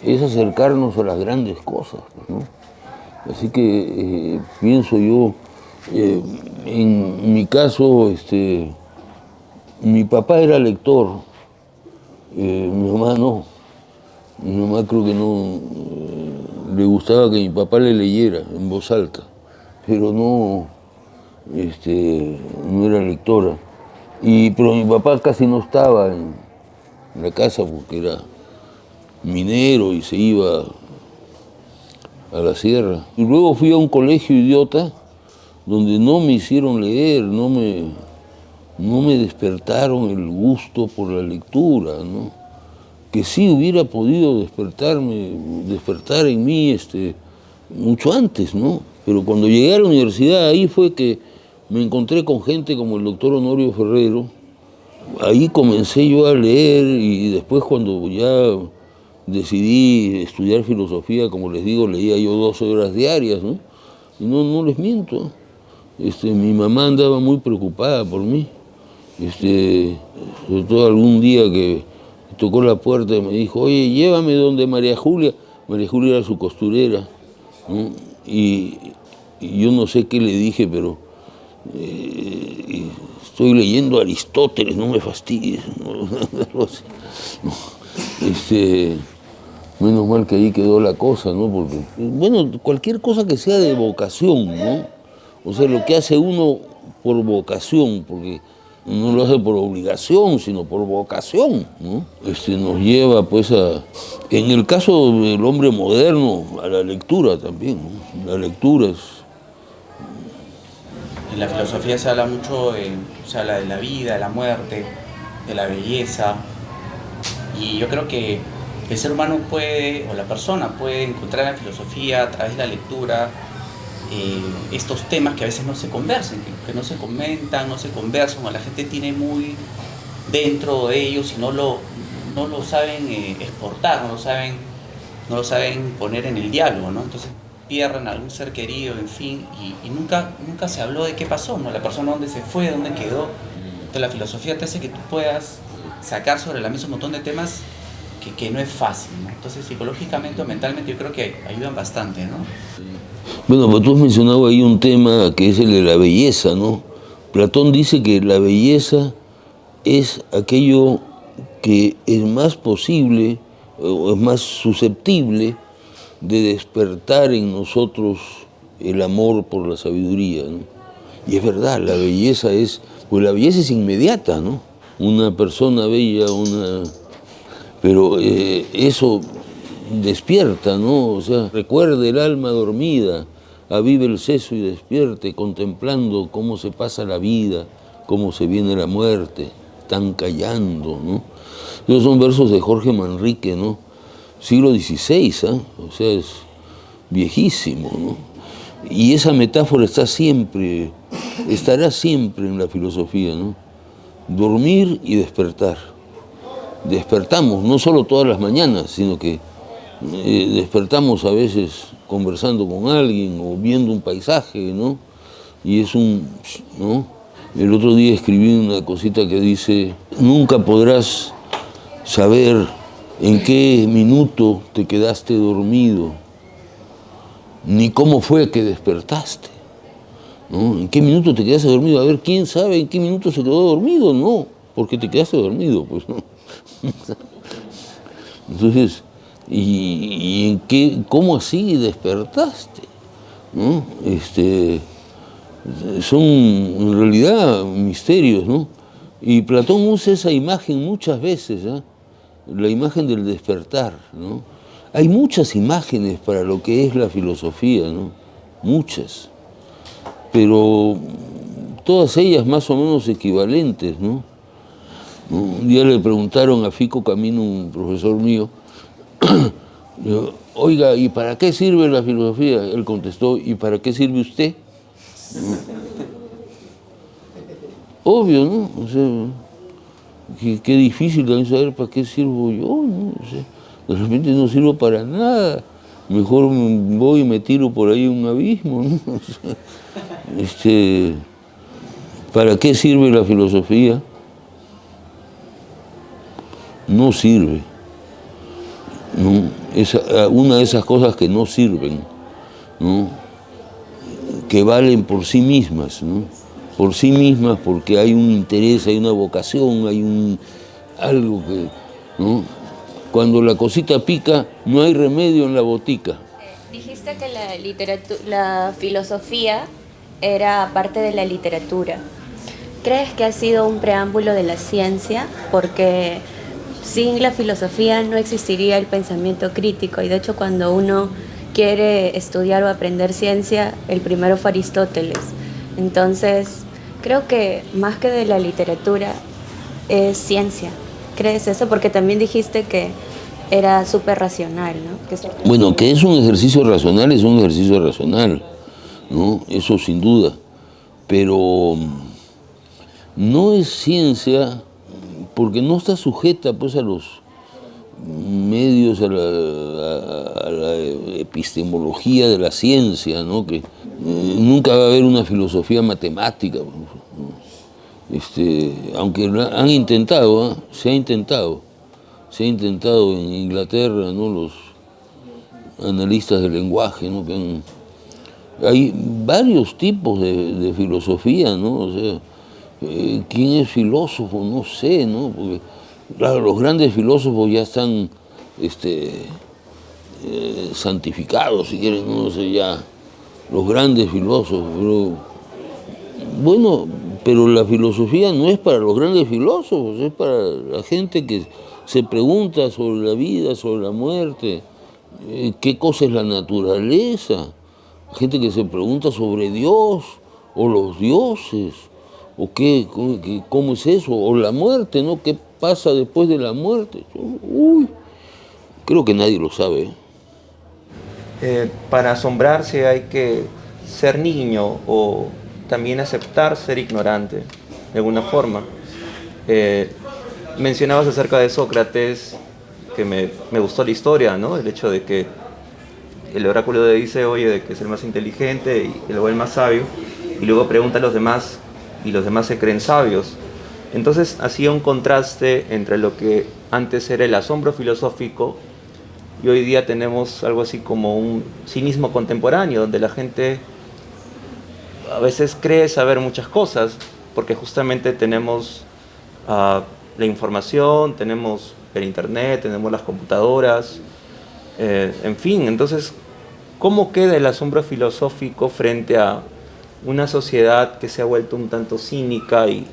es acercarnos a las grandes cosas, ¿no? Así que pienso yo, en mi caso, mi papá era lector, mi mamá no. Mi mamá creo que no le gustaba que mi papá le leyera en voz alta, pero no era lectora. Pero mi papá casi no estaba en la casa porque era minero y se iba a la sierra. Y luego fui a un colegio idiota donde no me hicieron leer, no me despertaron el gusto por la lectura, ¿no? Que sí hubiera podido despertar en mí mucho antes, ¿no? Pero cuando llegué a la universidad, ahí fue que me encontré con gente como el doctor Honorio Ferrero. Ahí comencé yo a leer, y después cuando ya decidí estudiar filosofía, como les digo, leía yo 12 horas diarias, ¿no? Y no les miento. Mi mamá andaba muy preocupada por mí. Sobre todo algún día que tocó la puerta y me dijo, oye, llévame donde María Julia. María Julia era su costurera, ¿no? Y yo no sé qué le dije, pero estoy leyendo a Aristóteles, no me fastidies, ¿no? Menos mal que ahí quedó la cosa, ¿no? Porque, bueno, cualquier cosa que sea de vocación, ¿no? O sea, lo que hace uno por vocación, porque no lo hace por obligación, sino por vocación, ¿no? Nos lleva, pues, en el caso del hombre moderno, a la lectura también, ¿no? La lectura es... En la filosofía se habla mucho, se habla de la vida, de la muerte, de la belleza, y yo creo que el ser humano puede, o la persona puede encontrar en la filosofía, a través de la lectura, estos temas que a veces no se conversan, que no se comentan, no se conversan, o la gente tiene muy dentro de ellos y no lo saben exportar, no lo saben poner en el diálogo, ¿no? Entonces pierden a algún ser querido, en fin, y nunca se habló de qué pasó, ¿no? La persona dónde se fue, dónde quedó. Entonces la filosofía te hace que tú puedas sacar sobre la mesa un montón de temas que no es fácil, ¿no? Entonces, psicológicamente o mentalmente yo creo que ayudan bastante, ¿no? Bueno, pues tú has mencionado ahí un tema que es el de la belleza, ¿no? Platón dice que la belleza es aquello que es más posible o es más susceptible de despertar en nosotros el amor por la sabiduría, ¿no? Y es verdad, la belleza es, pues la belleza es inmediata, ¿no? Una persona bella, pero eso despierta, ¿no? O sea, recuerde el alma dormida, avive el seso y despierte, contemplando cómo se pasa la vida, cómo se viene la muerte, están callando, ¿no? Esos son versos de Jorge Manrique, ¿no? Siglo XVI, ¿eh? O sea, es viejísimo, ¿no? Y esa metáfora estará siempre en la filosofía, ¿no? Dormir y despertar. Despertamos, no solo todas las mañanas, sino que despertamos a veces conversando con alguien o viendo un paisaje, ¿no? Y es ¿no? El otro día escribí una cosita que dice, nunca podrás saber en qué minuto te quedaste dormido, ni cómo fue que despertaste, ¿no? ¿En qué minuto te quedaste dormido? A ver, ¿quién sabe en qué minuto se quedó dormido? No, porque te quedaste dormido, pues, ¿no? Entonces, ¿y en qué, cómo así despertaste? ¿No? Son en realidad misterios, ¿no? Y Platón usa esa imagen muchas veces, ¿eh? La imagen del despertar, ¿no? Hay muchas imágenes para lo que es la filosofía, ¿no? Muchas, pero todas ellas más o menos equivalentes, ¿no? Un día le preguntaron a Fico Camino, un profesor mío, oiga, ¿y para qué sirve la filosofía? Él contestó, ¿y para qué sirve usted? Obvio, ¿no? O sea, qué difícil también saber para qué sirvo yo, ¿no? O sea, de repente no sirvo para nada, mejor voy y me tiro por ahí a un abismo, ¿no? O sea, ¿para qué sirve la filosofía? No sirve, ¿no? Es una de esas cosas que no sirven, ¿no? Que valen por sí mismas, ¿no? Por sí mismas porque hay un interés, hay una vocación, hay algo que, ¿no? Cuando la cosita pica, no hay remedio en la botica. Dijiste que la filosofía era parte de la literatura. ¿Crees que ha sido un preámbulo de la ciencia? Porque sin la filosofía no existiría el pensamiento crítico, y de hecho cuando uno quiere estudiar o aprender ciencia, el primero fue Aristóteles. Entonces, creo que más que de la literatura es ciencia. ¿Crees eso? Porque también dijiste que era súper racional, ¿no? Bueno, que es un ejercicio racional, ¿no? Eso sin duda. Pero no es ciencia porque no está sujeta pues a los medios, a la epistemología de la ciencia, ¿no? Que nunca va a haber una filosofía matemática, ¿no? Aunque han intentado, ¿eh? Se ha intentado en Inglaterra, ¿no? Los analistas del lenguaje, ¿no? Hay varios tipos de filosofía, ¿no? O sea, ¿quién es filósofo? No sé, ¿no? Porque, claro, los grandes filósofos ya están santificados, si quieren, no sé, ya, los grandes filósofos, pero bueno, pero la filosofía no es para los grandes filósofos, es para la gente que se pregunta sobre la vida, sobre la muerte, qué cosa es la naturaleza, gente que se pregunta sobre Dios o los dioses, o cómo es eso, o la muerte, ¿no? ¿Qué pasa después de la muerte? Uy, creo que nadie lo sabe. Para asombrarse hay que ser niño o también aceptar ser ignorante, de alguna forma. Mencionabas acerca de Sócrates, que me gustó la historia, ¿no? El hecho de que el oráculo le dice, oye, de que es el más inteligente y luego el más sabio, y luego pregunta a los demás, y los demás se creen sabios. Entonces hacía un contraste entre lo que antes era el asombro filosófico y hoy día tenemos algo así como un cinismo contemporáneo, donde la gente a veces cree saber muchas cosas, porque justamente tenemos la información, tenemos el internet, tenemos las computadoras, en fin. Entonces, ¿cómo queda el asombro filosófico frente a una sociedad que se ha vuelto un tanto cínica y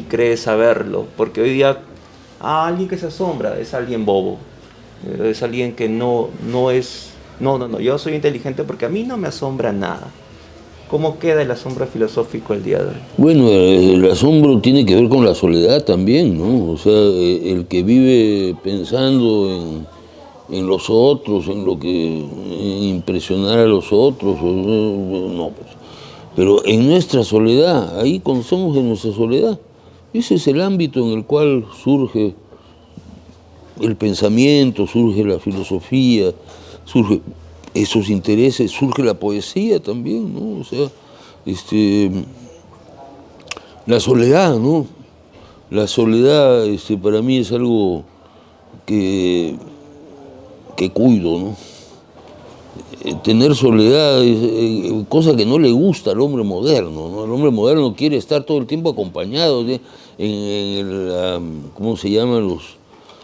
cree saberlo? Porque hoy día alguien que se asombra es alguien bobo, es alguien que no, yo soy inteligente porque a mí no me asombra nada. ¿Cómo queda el asombro filosófico el día de hoy? Bueno, el asombro tiene que ver con la soledad también, ¿no? O sea, el que vive pensando en los otros, en lo que en impresionar a los otros, no, pues. Pero en nuestra soledad, ahí conocemos en nuestra soledad. Ese es el ámbito en el cual surge el pensamiento, surge la filosofía, surge esos intereses, surge la poesía también, ¿no? O sea, la soledad, ¿no? La soledad para mí es algo que cuido, ¿no? Tener soledad es cosa que no le gusta al hombre moderno, ¿no? El hombre moderno quiere estar todo el tiempo acompañado ¿cómo se llaman los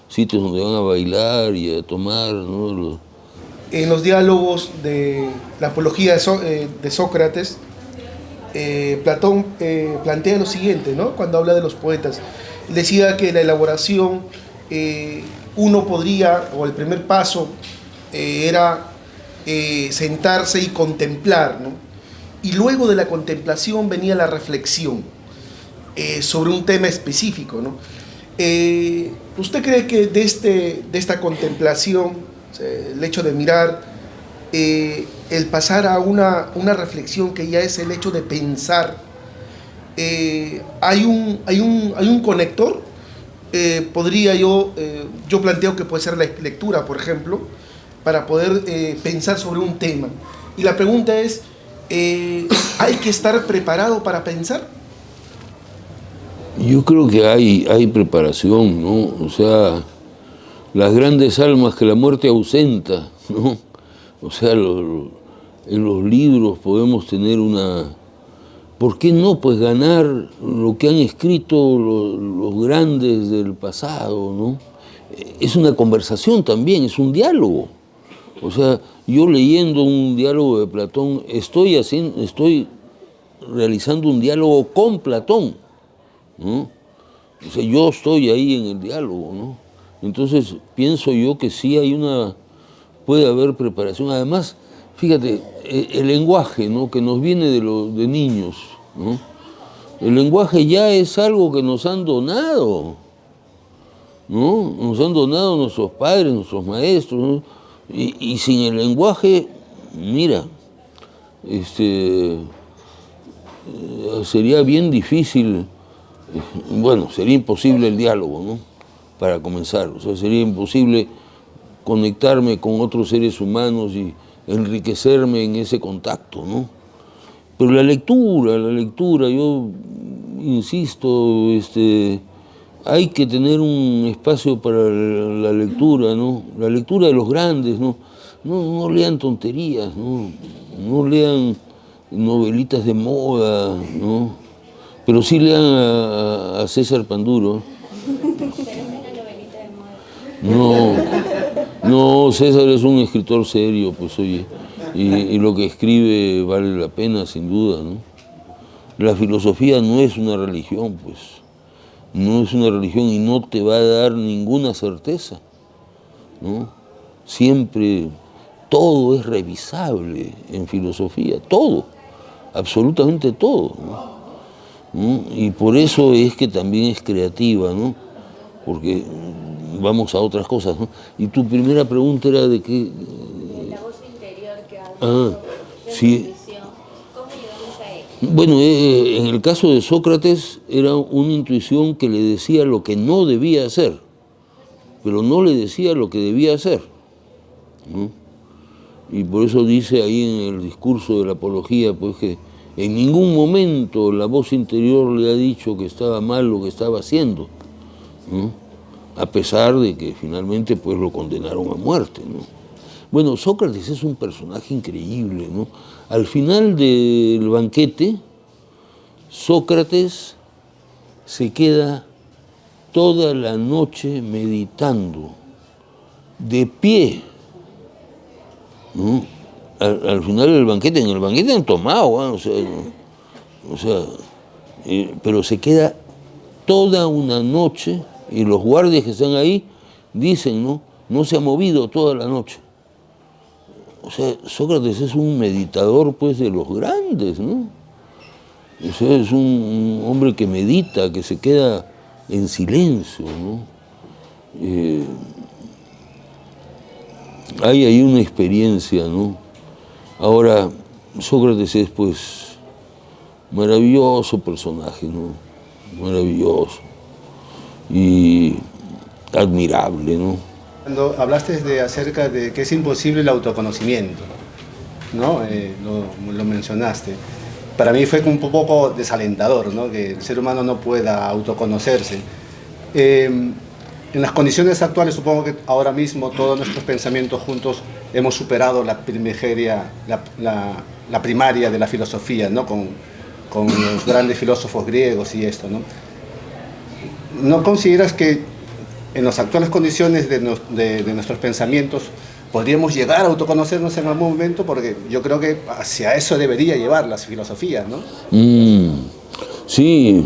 sitios donde van a bailar y a tomar, ¿no? En los diálogos de la apología de Sócrates, Platón plantea lo siguiente, ¿no? Cuando habla de los poetas. Decía que la elaboración, uno podría, o el primer paso era sentarse y contemplar, ¿no? Y luego de la contemplación venía la reflexión sobre un tema específico, ¿no? ¿Usted cree que de esta contemplación, el hecho de mirar, el pasar a una reflexión que ya es el hecho de pensar, hay un conector? Podría yo planteo que puede ser la lectura, por ejemplo, para poder pensar sobre un tema. Y la pregunta es, ¿hay que estar preparado para pensar? Yo creo que hay preparación, ¿no? O sea, las grandes almas que la muerte ausenta, ¿no? O sea, en los libros podemos tener ¿por qué no? Pues ganar lo que han escrito los grandes del pasado, ¿no? Es una conversación también, es un diálogo. O sea, yo leyendo un diálogo de Platón, estoy realizando un diálogo con Platón, ¿no? O sea, yo estoy ahí en el diálogo, ¿no? Entonces, pienso yo que sí puede haber preparación. Además, fíjate, el lenguaje, ¿no? Que nos viene de niños, ¿no? El lenguaje ya es algo que nos han donado, ¿no? Nos han donado nuestros padres, nuestros maestros, ¿no? Y sin el lenguaje, mira, sería bien difícil, bueno, sería imposible el diálogo, ¿no? Para comenzar, o sea, sería imposible conectarme con otros seres humanos y enriquecerme en ese contacto, ¿no? Pero la lectura, yo insisto, hay que tener un espacio para la lectura, ¿no? La lectura de los grandes, ¿no? No lean tonterías, ¿no? No lean novelitas de moda, ¿no? Pero sí lean a César Panduro. No, César es un escritor serio, pues oye, y lo que escribe vale la pena, sin duda, ¿no? La filosofía no es una religión, pues, no es una religión y no te va a dar ninguna certeza, ¿no? Siempre todo es revisable en filosofía, todo, absolutamente todo, ¿no? Y por eso es que también es creativa, ¿no? Porque vamos a otras cosas, ¿no? Y tu primera pregunta era de qué. La voz interior que habla de sí. intuición. ¿Cómo llegamos a ella? Bueno, en el caso de Sócrates era una intuición que le decía lo que no debía hacer, pero no le decía lo que debía hacer, ¿no? Y por eso dice ahí en el discurso de la apología, pues, que En ningún momento la voz interior le ha dicho que estaba mal lo que estaba haciendo, ¿no? A pesar de que finalmente pues lo condenaron a muerte, ¿no? Bueno, Sócrates es un personaje increíble, ¿no? Al final del banquete, Sócrates se queda toda la noche meditando, de pie, ¿no? Al final del banquete, en el banquete han tomado, ¿eh? Pero se queda toda una noche y los guardias que están ahí dicen, ¿no? No se ha movido toda la noche. O sea, Sócrates es un meditador, pues, de los grandes, ¿no? O sea, es un hombre que medita, que se queda en silencio, ¿no? Hay ahí una experiencia, ¿no? Ahora, Sócrates es, pues, maravilloso personaje, ¿no? Maravilloso y admirable, ¿no? Cuando hablaste acerca de que es imposible el autoconocimiento, ¿no? Lo mencionaste. Para mí fue un poco desalentador, ¿no? Que el ser humano no pueda autoconocerse. En las condiciones actuales, supongo que ahora mismo todos nuestros pensamientos juntos hemos superado la primigeria, la primaria de la filosofía, ¿no? Con los grandes filósofos griegos y esto, ¿no? ¿No consideras que en las actuales condiciones de nuestros pensamientos podríamos llegar a autoconocernos en algún momento? Porque yo creo que hacia eso debería llevar las filosofías, ¿no? Sí,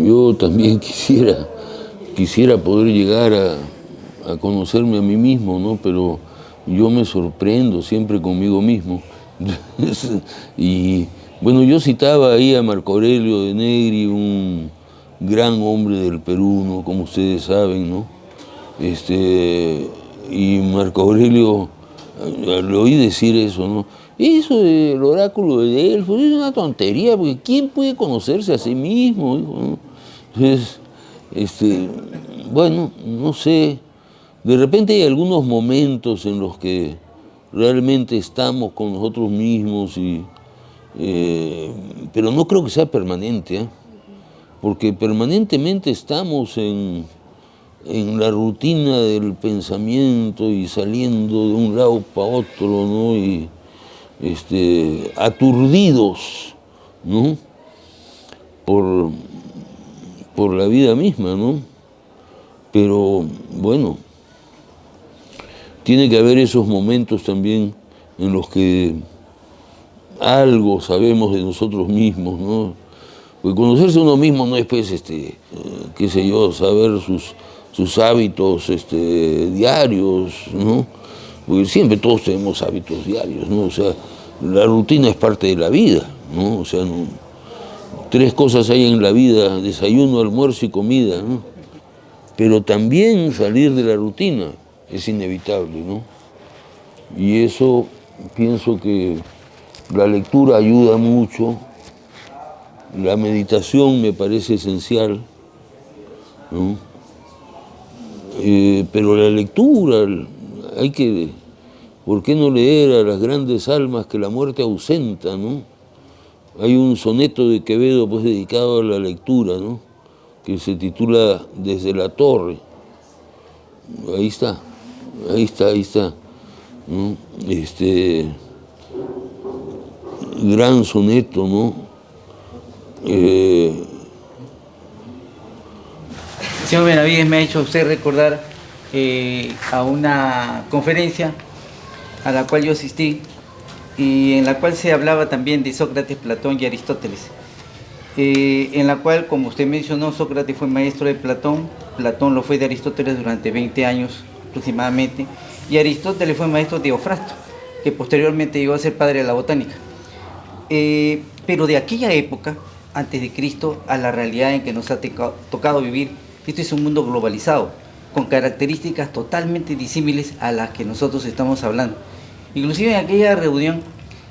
yo también quisiera poder llegar a conocerme a mí mismo, ¿no? Pero yo me sorprendo siempre conmigo mismo. Y bueno, yo citaba ahí a Marco Aurelio de Negri, un gran hombre del Perú, ¿no? Como ustedes saben, ¿no? Y Marco Aurelio, le oí decir eso, ¿no? Eso del oráculo de Delfos es una tontería, porque ¿quién puede conocerse a sí mismo? ¿No? Entonces, bueno, no sé, de repente hay algunos momentos en los que realmente estamos con nosotros mismos, pero no creo que sea permanente, ¿eh? Porque permanentemente estamos en la rutina del pensamiento y saliendo de un lado para otro, ¿no? Y aturdidos, ¿no? Por la vida misma, ¿no? Pero bueno, tiene que haber esos momentos también en los que algo sabemos de nosotros mismos, ¿no? Porque conocerse a uno mismo no es, pues, qué sé yo, saber sus hábitos diarios, ¿no? Porque siempre todos tenemos hábitos diarios, ¿no? O sea, la rutina es parte de la vida, ¿no? O sea, tres cosas hay en la vida: desayuno, almuerzo y comida, ¿no? Pero también salir de la rutina es inevitable, ¿no? Y eso pienso que la lectura ayuda mucho, la meditación me parece esencial, ¿no? Pero la lectura, ¿por qué no leer a las grandes almas que la muerte ausenta, ¿no? Hay un soneto de Quevedo, pues, dedicado a la lectura, ¿no? Que se titula Desde la torre. Ahí está, ¿no? Gran soneto, ¿no? Señor Benavides, me ha hecho usted recordar a una conferencia a la cual yo asistí y en la cual se hablaba también de Sócrates, Platón y Aristóteles. En la cual, como usted mencionó, Sócrates fue maestro de Platón, Platón lo fue de Aristóteles durante 20 años aproximadamente, y Aristóteles fue maestro de Teofrasto, que posteriormente llegó a ser padre de la botánica. Pero de aquella época, antes de Cristo, a la realidad en que nos ha tocado vivir, este es un mundo globalizado, con características totalmente disímiles a las que nosotros estamos hablando. Inclusive en aquella reunión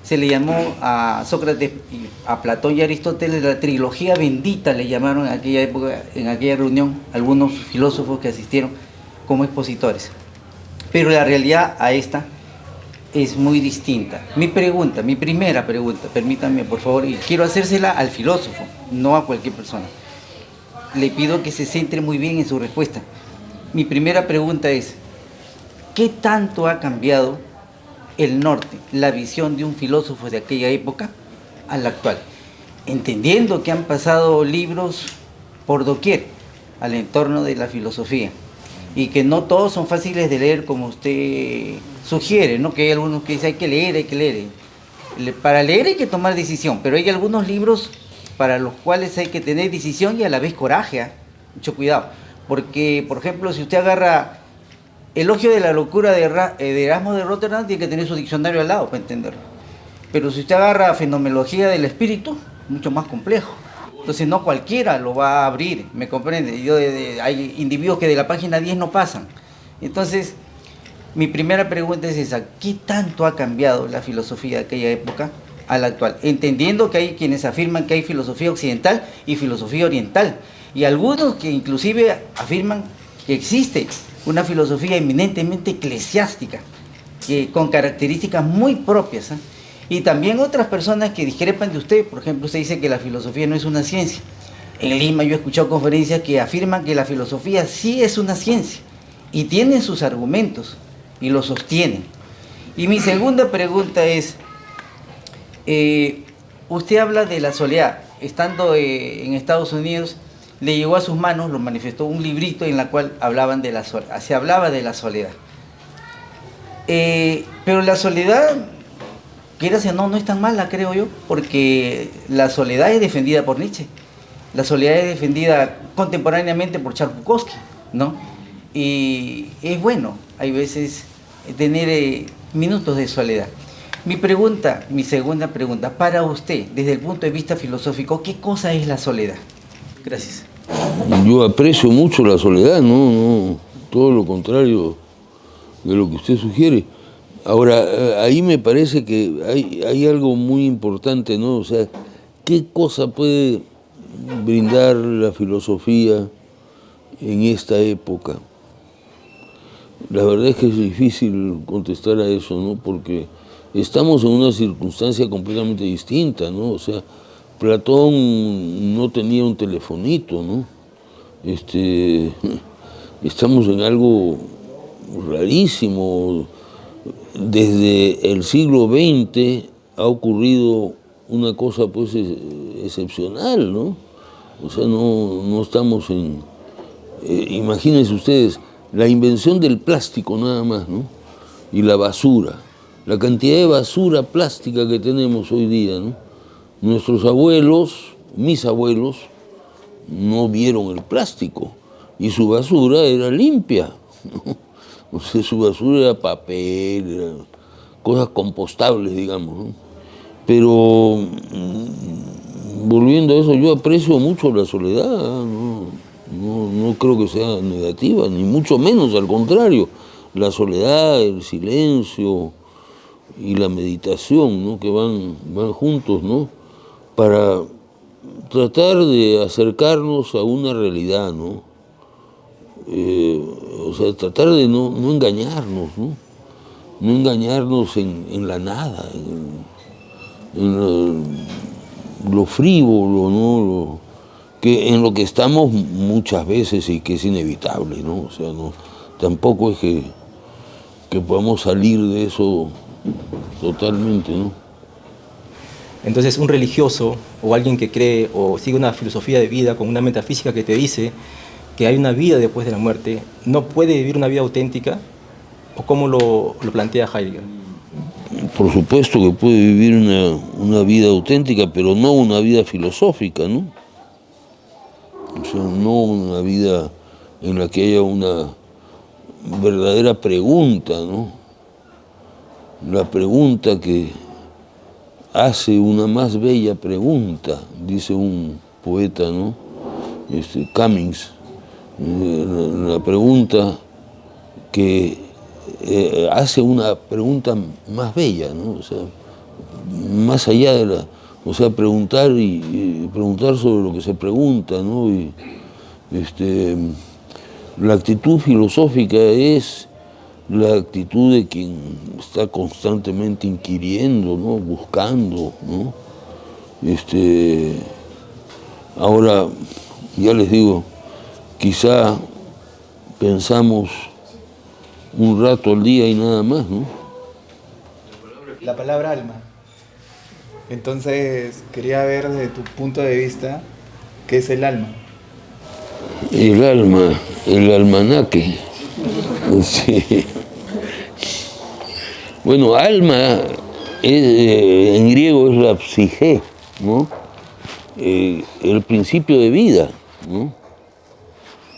se le llamó a Sócrates, a Platón y a Aristóteles la trilogía bendita, le llamaron en aquella época, en aquella reunión, algunos filósofos que asistieron como expositores. Pero la realidad a esta es muy distinta. Mi primera pregunta, permítanme por favor, y quiero hacérsela al filósofo, no a cualquier persona. Le pido que se centre muy bien en su respuesta. Mi primera pregunta es, ¿qué tanto ha cambiado el norte, la visión de un filósofo de aquella época a la actual? Entendiendo que han pasado libros por doquier al entorno de la filosofía y que no todos son fáciles de leer como usted sugiere, ¿no? Que hay algunos que dicen hay que leer. Para leer hay que tomar decisión, pero hay algunos libros para los cuales hay que tener decisión y a la vez coraje, ¿eh? Mucho cuidado, porque por ejemplo si usted agarra Elogio de la locura de Erasmo de Rotterdam, tiene que tener su diccionario al lado para entenderlo. Pero si usted agarra Fenomenología del Espíritu, mucho más complejo. Entonces no cualquiera lo va a abrir, ¿me comprende? Hay individuos que de la página 10 no pasan. Entonces, mi primera pregunta es esa, ¿qué tanto ha cambiado la filosofía de aquella época a la actual? Entendiendo que hay quienes afirman que hay filosofía occidental y filosofía oriental, y algunos que inclusive afirman que existe una filosofía eminentemente eclesiástica, con características muy propias, ¿eh? Y también otras personas que discrepan de usted. Por ejemplo, usted dice que la filosofía no es una ciencia. En Lima yo he escuchado conferencias que afirman que la filosofía sí es una ciencia y tienen sus argumentos y los sostienen. Y mi segunda pregunta es, usted habla de la soledad. Estando en Estados Unidos, le llegó a sus manos, lo manifestó, un librito en la cual se hablaba de la soledad. Pero la soledad, quieras o no es tan mala, creo yo, porque la soledad es defendida por Nietzsche. La soledad es defendida contemporáneamente por Charles Bukowski, ¿no? Y es bueno, hay veces, tener minutos de soledad. Mi segunda pregunta, para usted, desde el punto de vista filosófico, ¿qué cosa es la soledad? Gracias. Yo aprecio mucho la soledad, no, todo lo contrario de lo que usted sugiere. Ahora, ahí me parece que hay algo muy importante, ¿no? O sea, ¿qué cosa puede brindar la filosofía en esta época? La verdad es que es difícil contestar a eso, ¿no? Porque estamos en una circunstancia completamente distinta, ¿no? O sea, Platón no tenía un telefonito, ¿no? Estamos en algo rarísimo. Desde el siglo XX ha ocurrido una cosa pues excepcional, ¿no? O sea, no estamos en... imagínense ustedes, la invención del plástico nada más, ¿no? Y la basura, la cantidad de basura plástica que tenemos hoy día, ¿no? Nuestros abuelos, mis abuelos, no vieron el plástico y su basura era limpia, ¿no? O sea, su basura era papel, era cosas compostables, digamos, ¿no? Pero volviendo a eso, yo aprecio mucho la soledad, no creo que sea negativa, ni mucho menos, al contrario. La soledad, el silencio y la meditación, ¿no? Que van juntos, ¿no? Para tratar de acercarnos a una realidad, ¿no? O sea, tratar de no engañarnos, ¿no? No engañarnos en la nada, en lo frívolo, ¿no? En lo que estamos muchas veces y que es inevitable, ¿no? O sea, tampoco es que podamos salir de eso totalmente, ¿no? Entonces, un religioso o alguien que cree o sigue una filosofía de vida con una metafísica que te dice que hay una vida después de la muerte, ¿no puede vivir una vida auténtica? ¿O cómo lo plantea Heidegger? Por supuesto que puede vivir una vida auténtica, pero no una vida filosófica, ¿no? O sea, no una vida en la que haya una verdadera pregunta, ¿no? La pregunta que hace una más bella pregunta, dice un poeta, ¿no? Cummings. La pregunta que hace una pregunta más bella, ¿no? O sea, más allá de la... O sea, preguntar y preguntar sobre lo que se pregunta, ¿no? Y, la actitud filosófica es la actitud de quien está constantemente inquiriendo, ¿no? Buscando, ¿no? Ahora, ya les digo, quizá pensamos un rato al día y nada más, ¿no? La palabra alma. Entonces, quería ver desde tu punto de vista qué es el alma. El alma, el almanaque. Sí. Bueno, alma en griego es la psique, ¿no? El principio de vida, ¿no?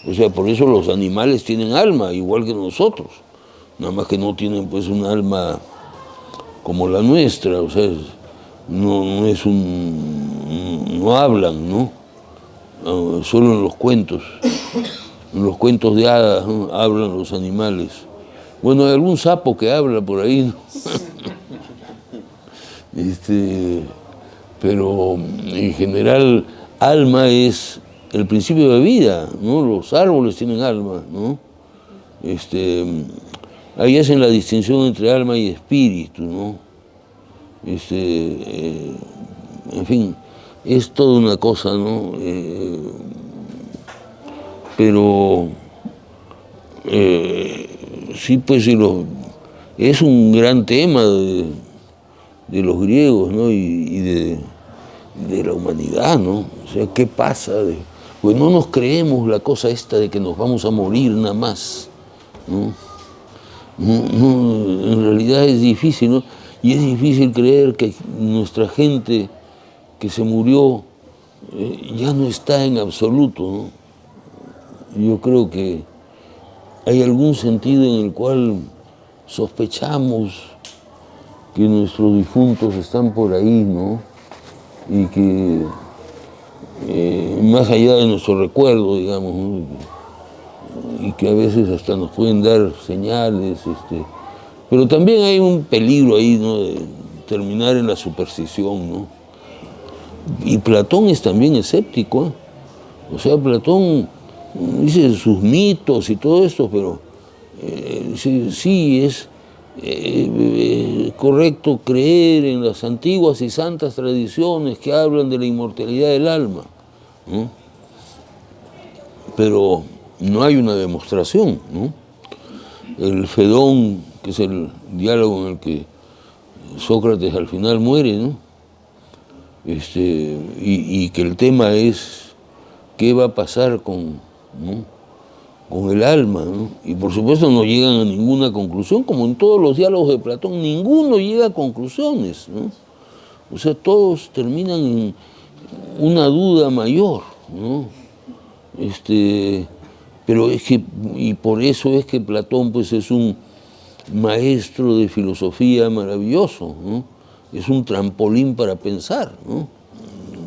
O sea, por eso los animales tienen alma, igual que nosotros. Nada más que no tienen pues un alma como la nuestra, o sea, no hablan, ¿no? Solo en los cuentos de hadas, ¿no? Hablan los animales. Bueno, hay algún sapo que habla por ahí, ¿no? Pero en general alma es el principio de vida, ¿no? Los árboles tienen alma, ¿no? Ahí hacen la distinción entre alma y espíritu, ¿no? En fin, es toda una cosa, ¿no? Pero sí, pues es un gran tema de los griegos, ¿no? Y de la humanidad, ¿no? O sea, ¿qué pasa? Pues no nos creemos la cosa esta de que nos vamos a morir nada más, ¿no? En realidad es difícil, ¿no? Y es difícil creer que nuestra gente que se murió ya no está en absoluto, ¿no? Yo creo que hay algún sentido en el cual sospechamos que nuestros difuntos están por ahí, ¿no? Y que más allá de nuestro recuerdo, digamos, ¿no? Y que a veces hasta nos pueden dar señales, pero también hay un peligro ahí, ¿no? De terminar en la superstición, ¿no? Y Platón es también escéptico, ¿eh? O sea, Platón dice sus mitos y todo esto, pero sí es correcto creer en las antiguas y santas tradiciones que hablan de la inmortalidad del alma, ¿no? Pero no hay una demostración, ¿no? El Fedón, que es el diálogo en el que Sócrates al final muere, ¿no? Y que el tema es qué va a pasar con el alma, ¿no? Y por supuesto no llegan a ninguna conclusión, como en todos los diálogos de Platón, ninguno llega a conclusiones, ¿no? O sea, todos terminan en una duda mayor, ¿no? Pero es que, y por eso es que Platón pues es un maestro de filosofía maravilloso, ¿no? Es un trampolín para pensar, ¿no?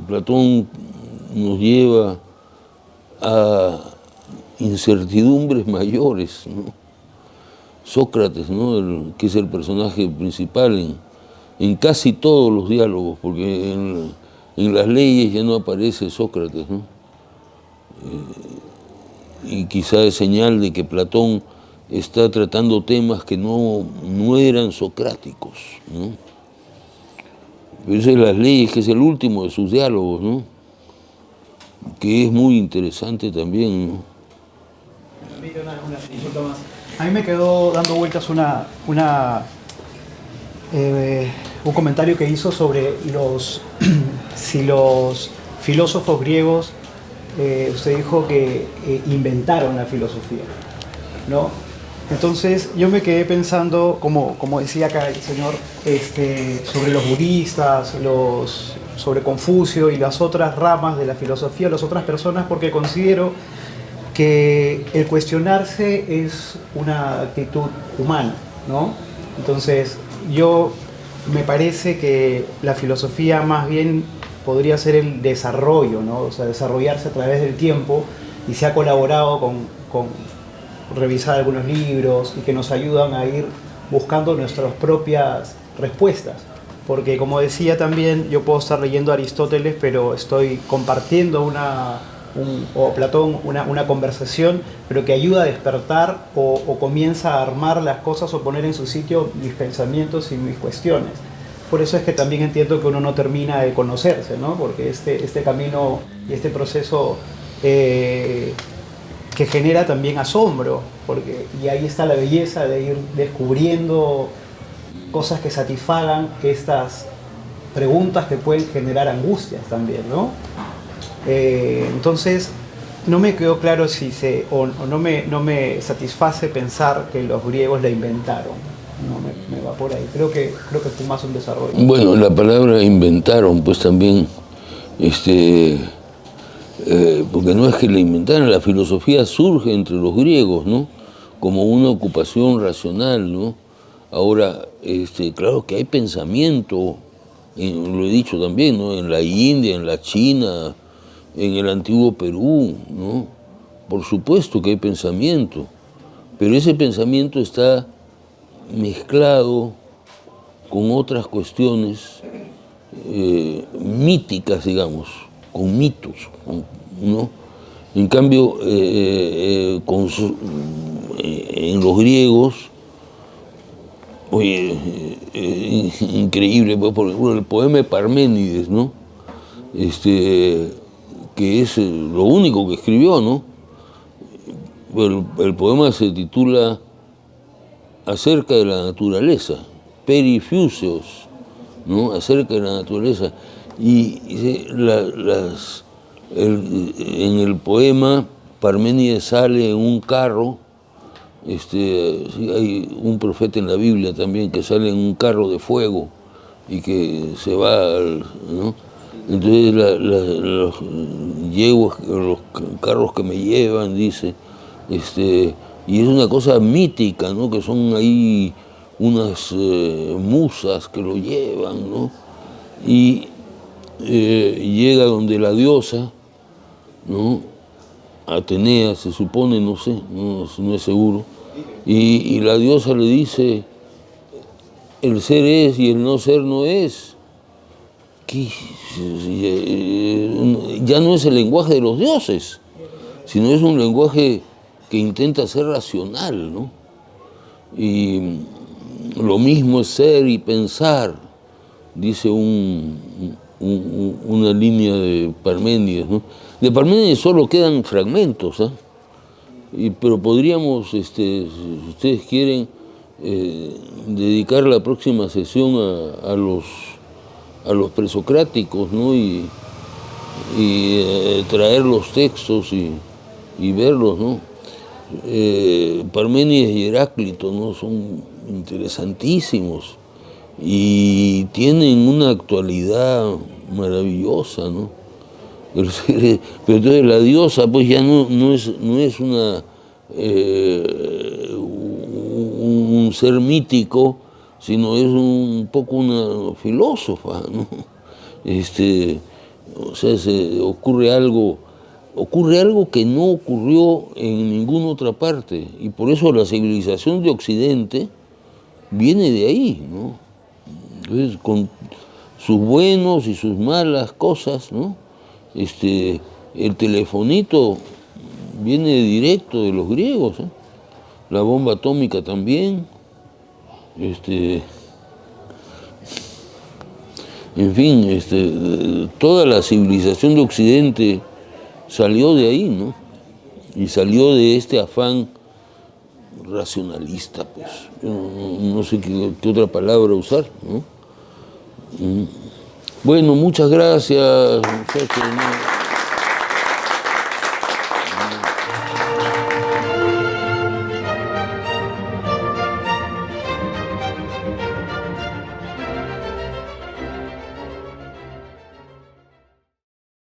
Platón nos lleva a incertidumbres mayores, ¿no? Sócrates, ¿no? Que es el personaje principal en casi todos los diálogos, porque en las leyes ya no aparece Sócrates, ¿no? Y quizá es señal de que Platón está tratando temas que no eran socráticos, ¿no? Pero esa es las leyes, que es el último de sus diálogos, ¿no? Que es muy interesante también, ¿no? Una consulta más. A mí me quedó dando vueltas un comentario que hizo sobre si los filósofos griegos, usted dijo que inventaron la filosofía, ¿no? Entonces yo me quedé pensando, como decía acá el señor, sobre los budistas, sobre Confucio y las otras ramas de la filosofía, las otras personas, porque considero que el cuestionarse es una actitud humana, ¿no? Entonces me parece que la filosofía más bien podría ser el desarrollo, ¿no? O sea, desarrollarse a través del tiempo, y se ha colaborado con revisar algunos libros y que nos ayudan a ir buscando nuestras propias respuestas. Porque como decía también, yo puedo estar leyendo a Aristóteles, pero estoy compartiendo o Platón una conversación, pero que ayuda a despertar o comienza a armar las cosas o poner en su sitio mis pensamientos y mis cuestiones. Por eso es que también entiendo que uno no termina de conocerse, ¿no? Porque este camino y este proceso que genera también asombro, y ahí está la belleza de ir descubriendo cosas que satisfagan estas preguntas que pueden generar angustias también, ¿no? Entonces, no me quedó claro o no me satisface pensar que los griegos la inventaron. No, me va por ahí. Creo que fue más un desarrollo. Bueno, la palabra inventaron, pues también, porque no es que la inventaran, la filosofía surge entre los griegos, ¿no? Como una ocupación racional, ¿no? Ahora, claro que hay pensamiento, lo he dicho también, ¿no? En la India, en la China, en el antiguo Perú, ¿no? Por supuesto que hay pensamiento, pero ese pensamiento está mezclado con otras cuestiones míticas, digamos, con mitos, ¿no? En cambio, en los griegos, oye, increíble, pues, por ejemplo, el poema de Parménides, ¿no? Que es lo único que escribió, ¿no? El poema se titula Acerca de la naturaleza, Perifuseos, ¿no? Acerca de la naturaleza. Y en el poema Parménides sale en un carro, hay un profeta en la Biblia también que sale en un carro de fuego y que se va, ¿no? Entonces los carros que me llevan, dice, y es una cosa mítica, ¿no? Que son ahí unas musas que lo llevan, ¿no? Y llega donde la diosa, ¿no? Atenea, se supone, no sé, no es seguro, y la diosa le dice, el ser es y el no ser no es. Ya no es el lenguaje de los dioses, sino es un lenguaje que intenta ser racional, ¿no? Y lo mismo es ser y pensar, dice una línea de Parménides, ¿no? De Parménides solo quedan fragmentos, ¿eh? Pero podríamos, si ustedes quieren, dedicar la próxima sesión a los presocráticos, ¿no? Y traer los textos y verlos, ¿no? Parménides y Heráclito, ¿no? Son interesantísimos y tienen una actualidad maravillosa, ¿no? Pero entonces la diosa pues ya no es un ser mítico, sino es un poco una filósofa, ¿no? O sea, ocurre algo que no ocurrió en ninguna otra parte, y por eso la civilización de Occidente viene de ahí, ¿no? Entonces, con sus buenos y sus malas cosas, ¿no? El telefonito viene directo de los griegos, ¿eh? La bomba atómica también, en fin, toda la civilización de Occidente salió de ahí, ¿no? Y salió de este afán racionalista, pues. No sé qué otra palabra usar, ¿no? Bueno, muchas gracias, muchachos, ¿no?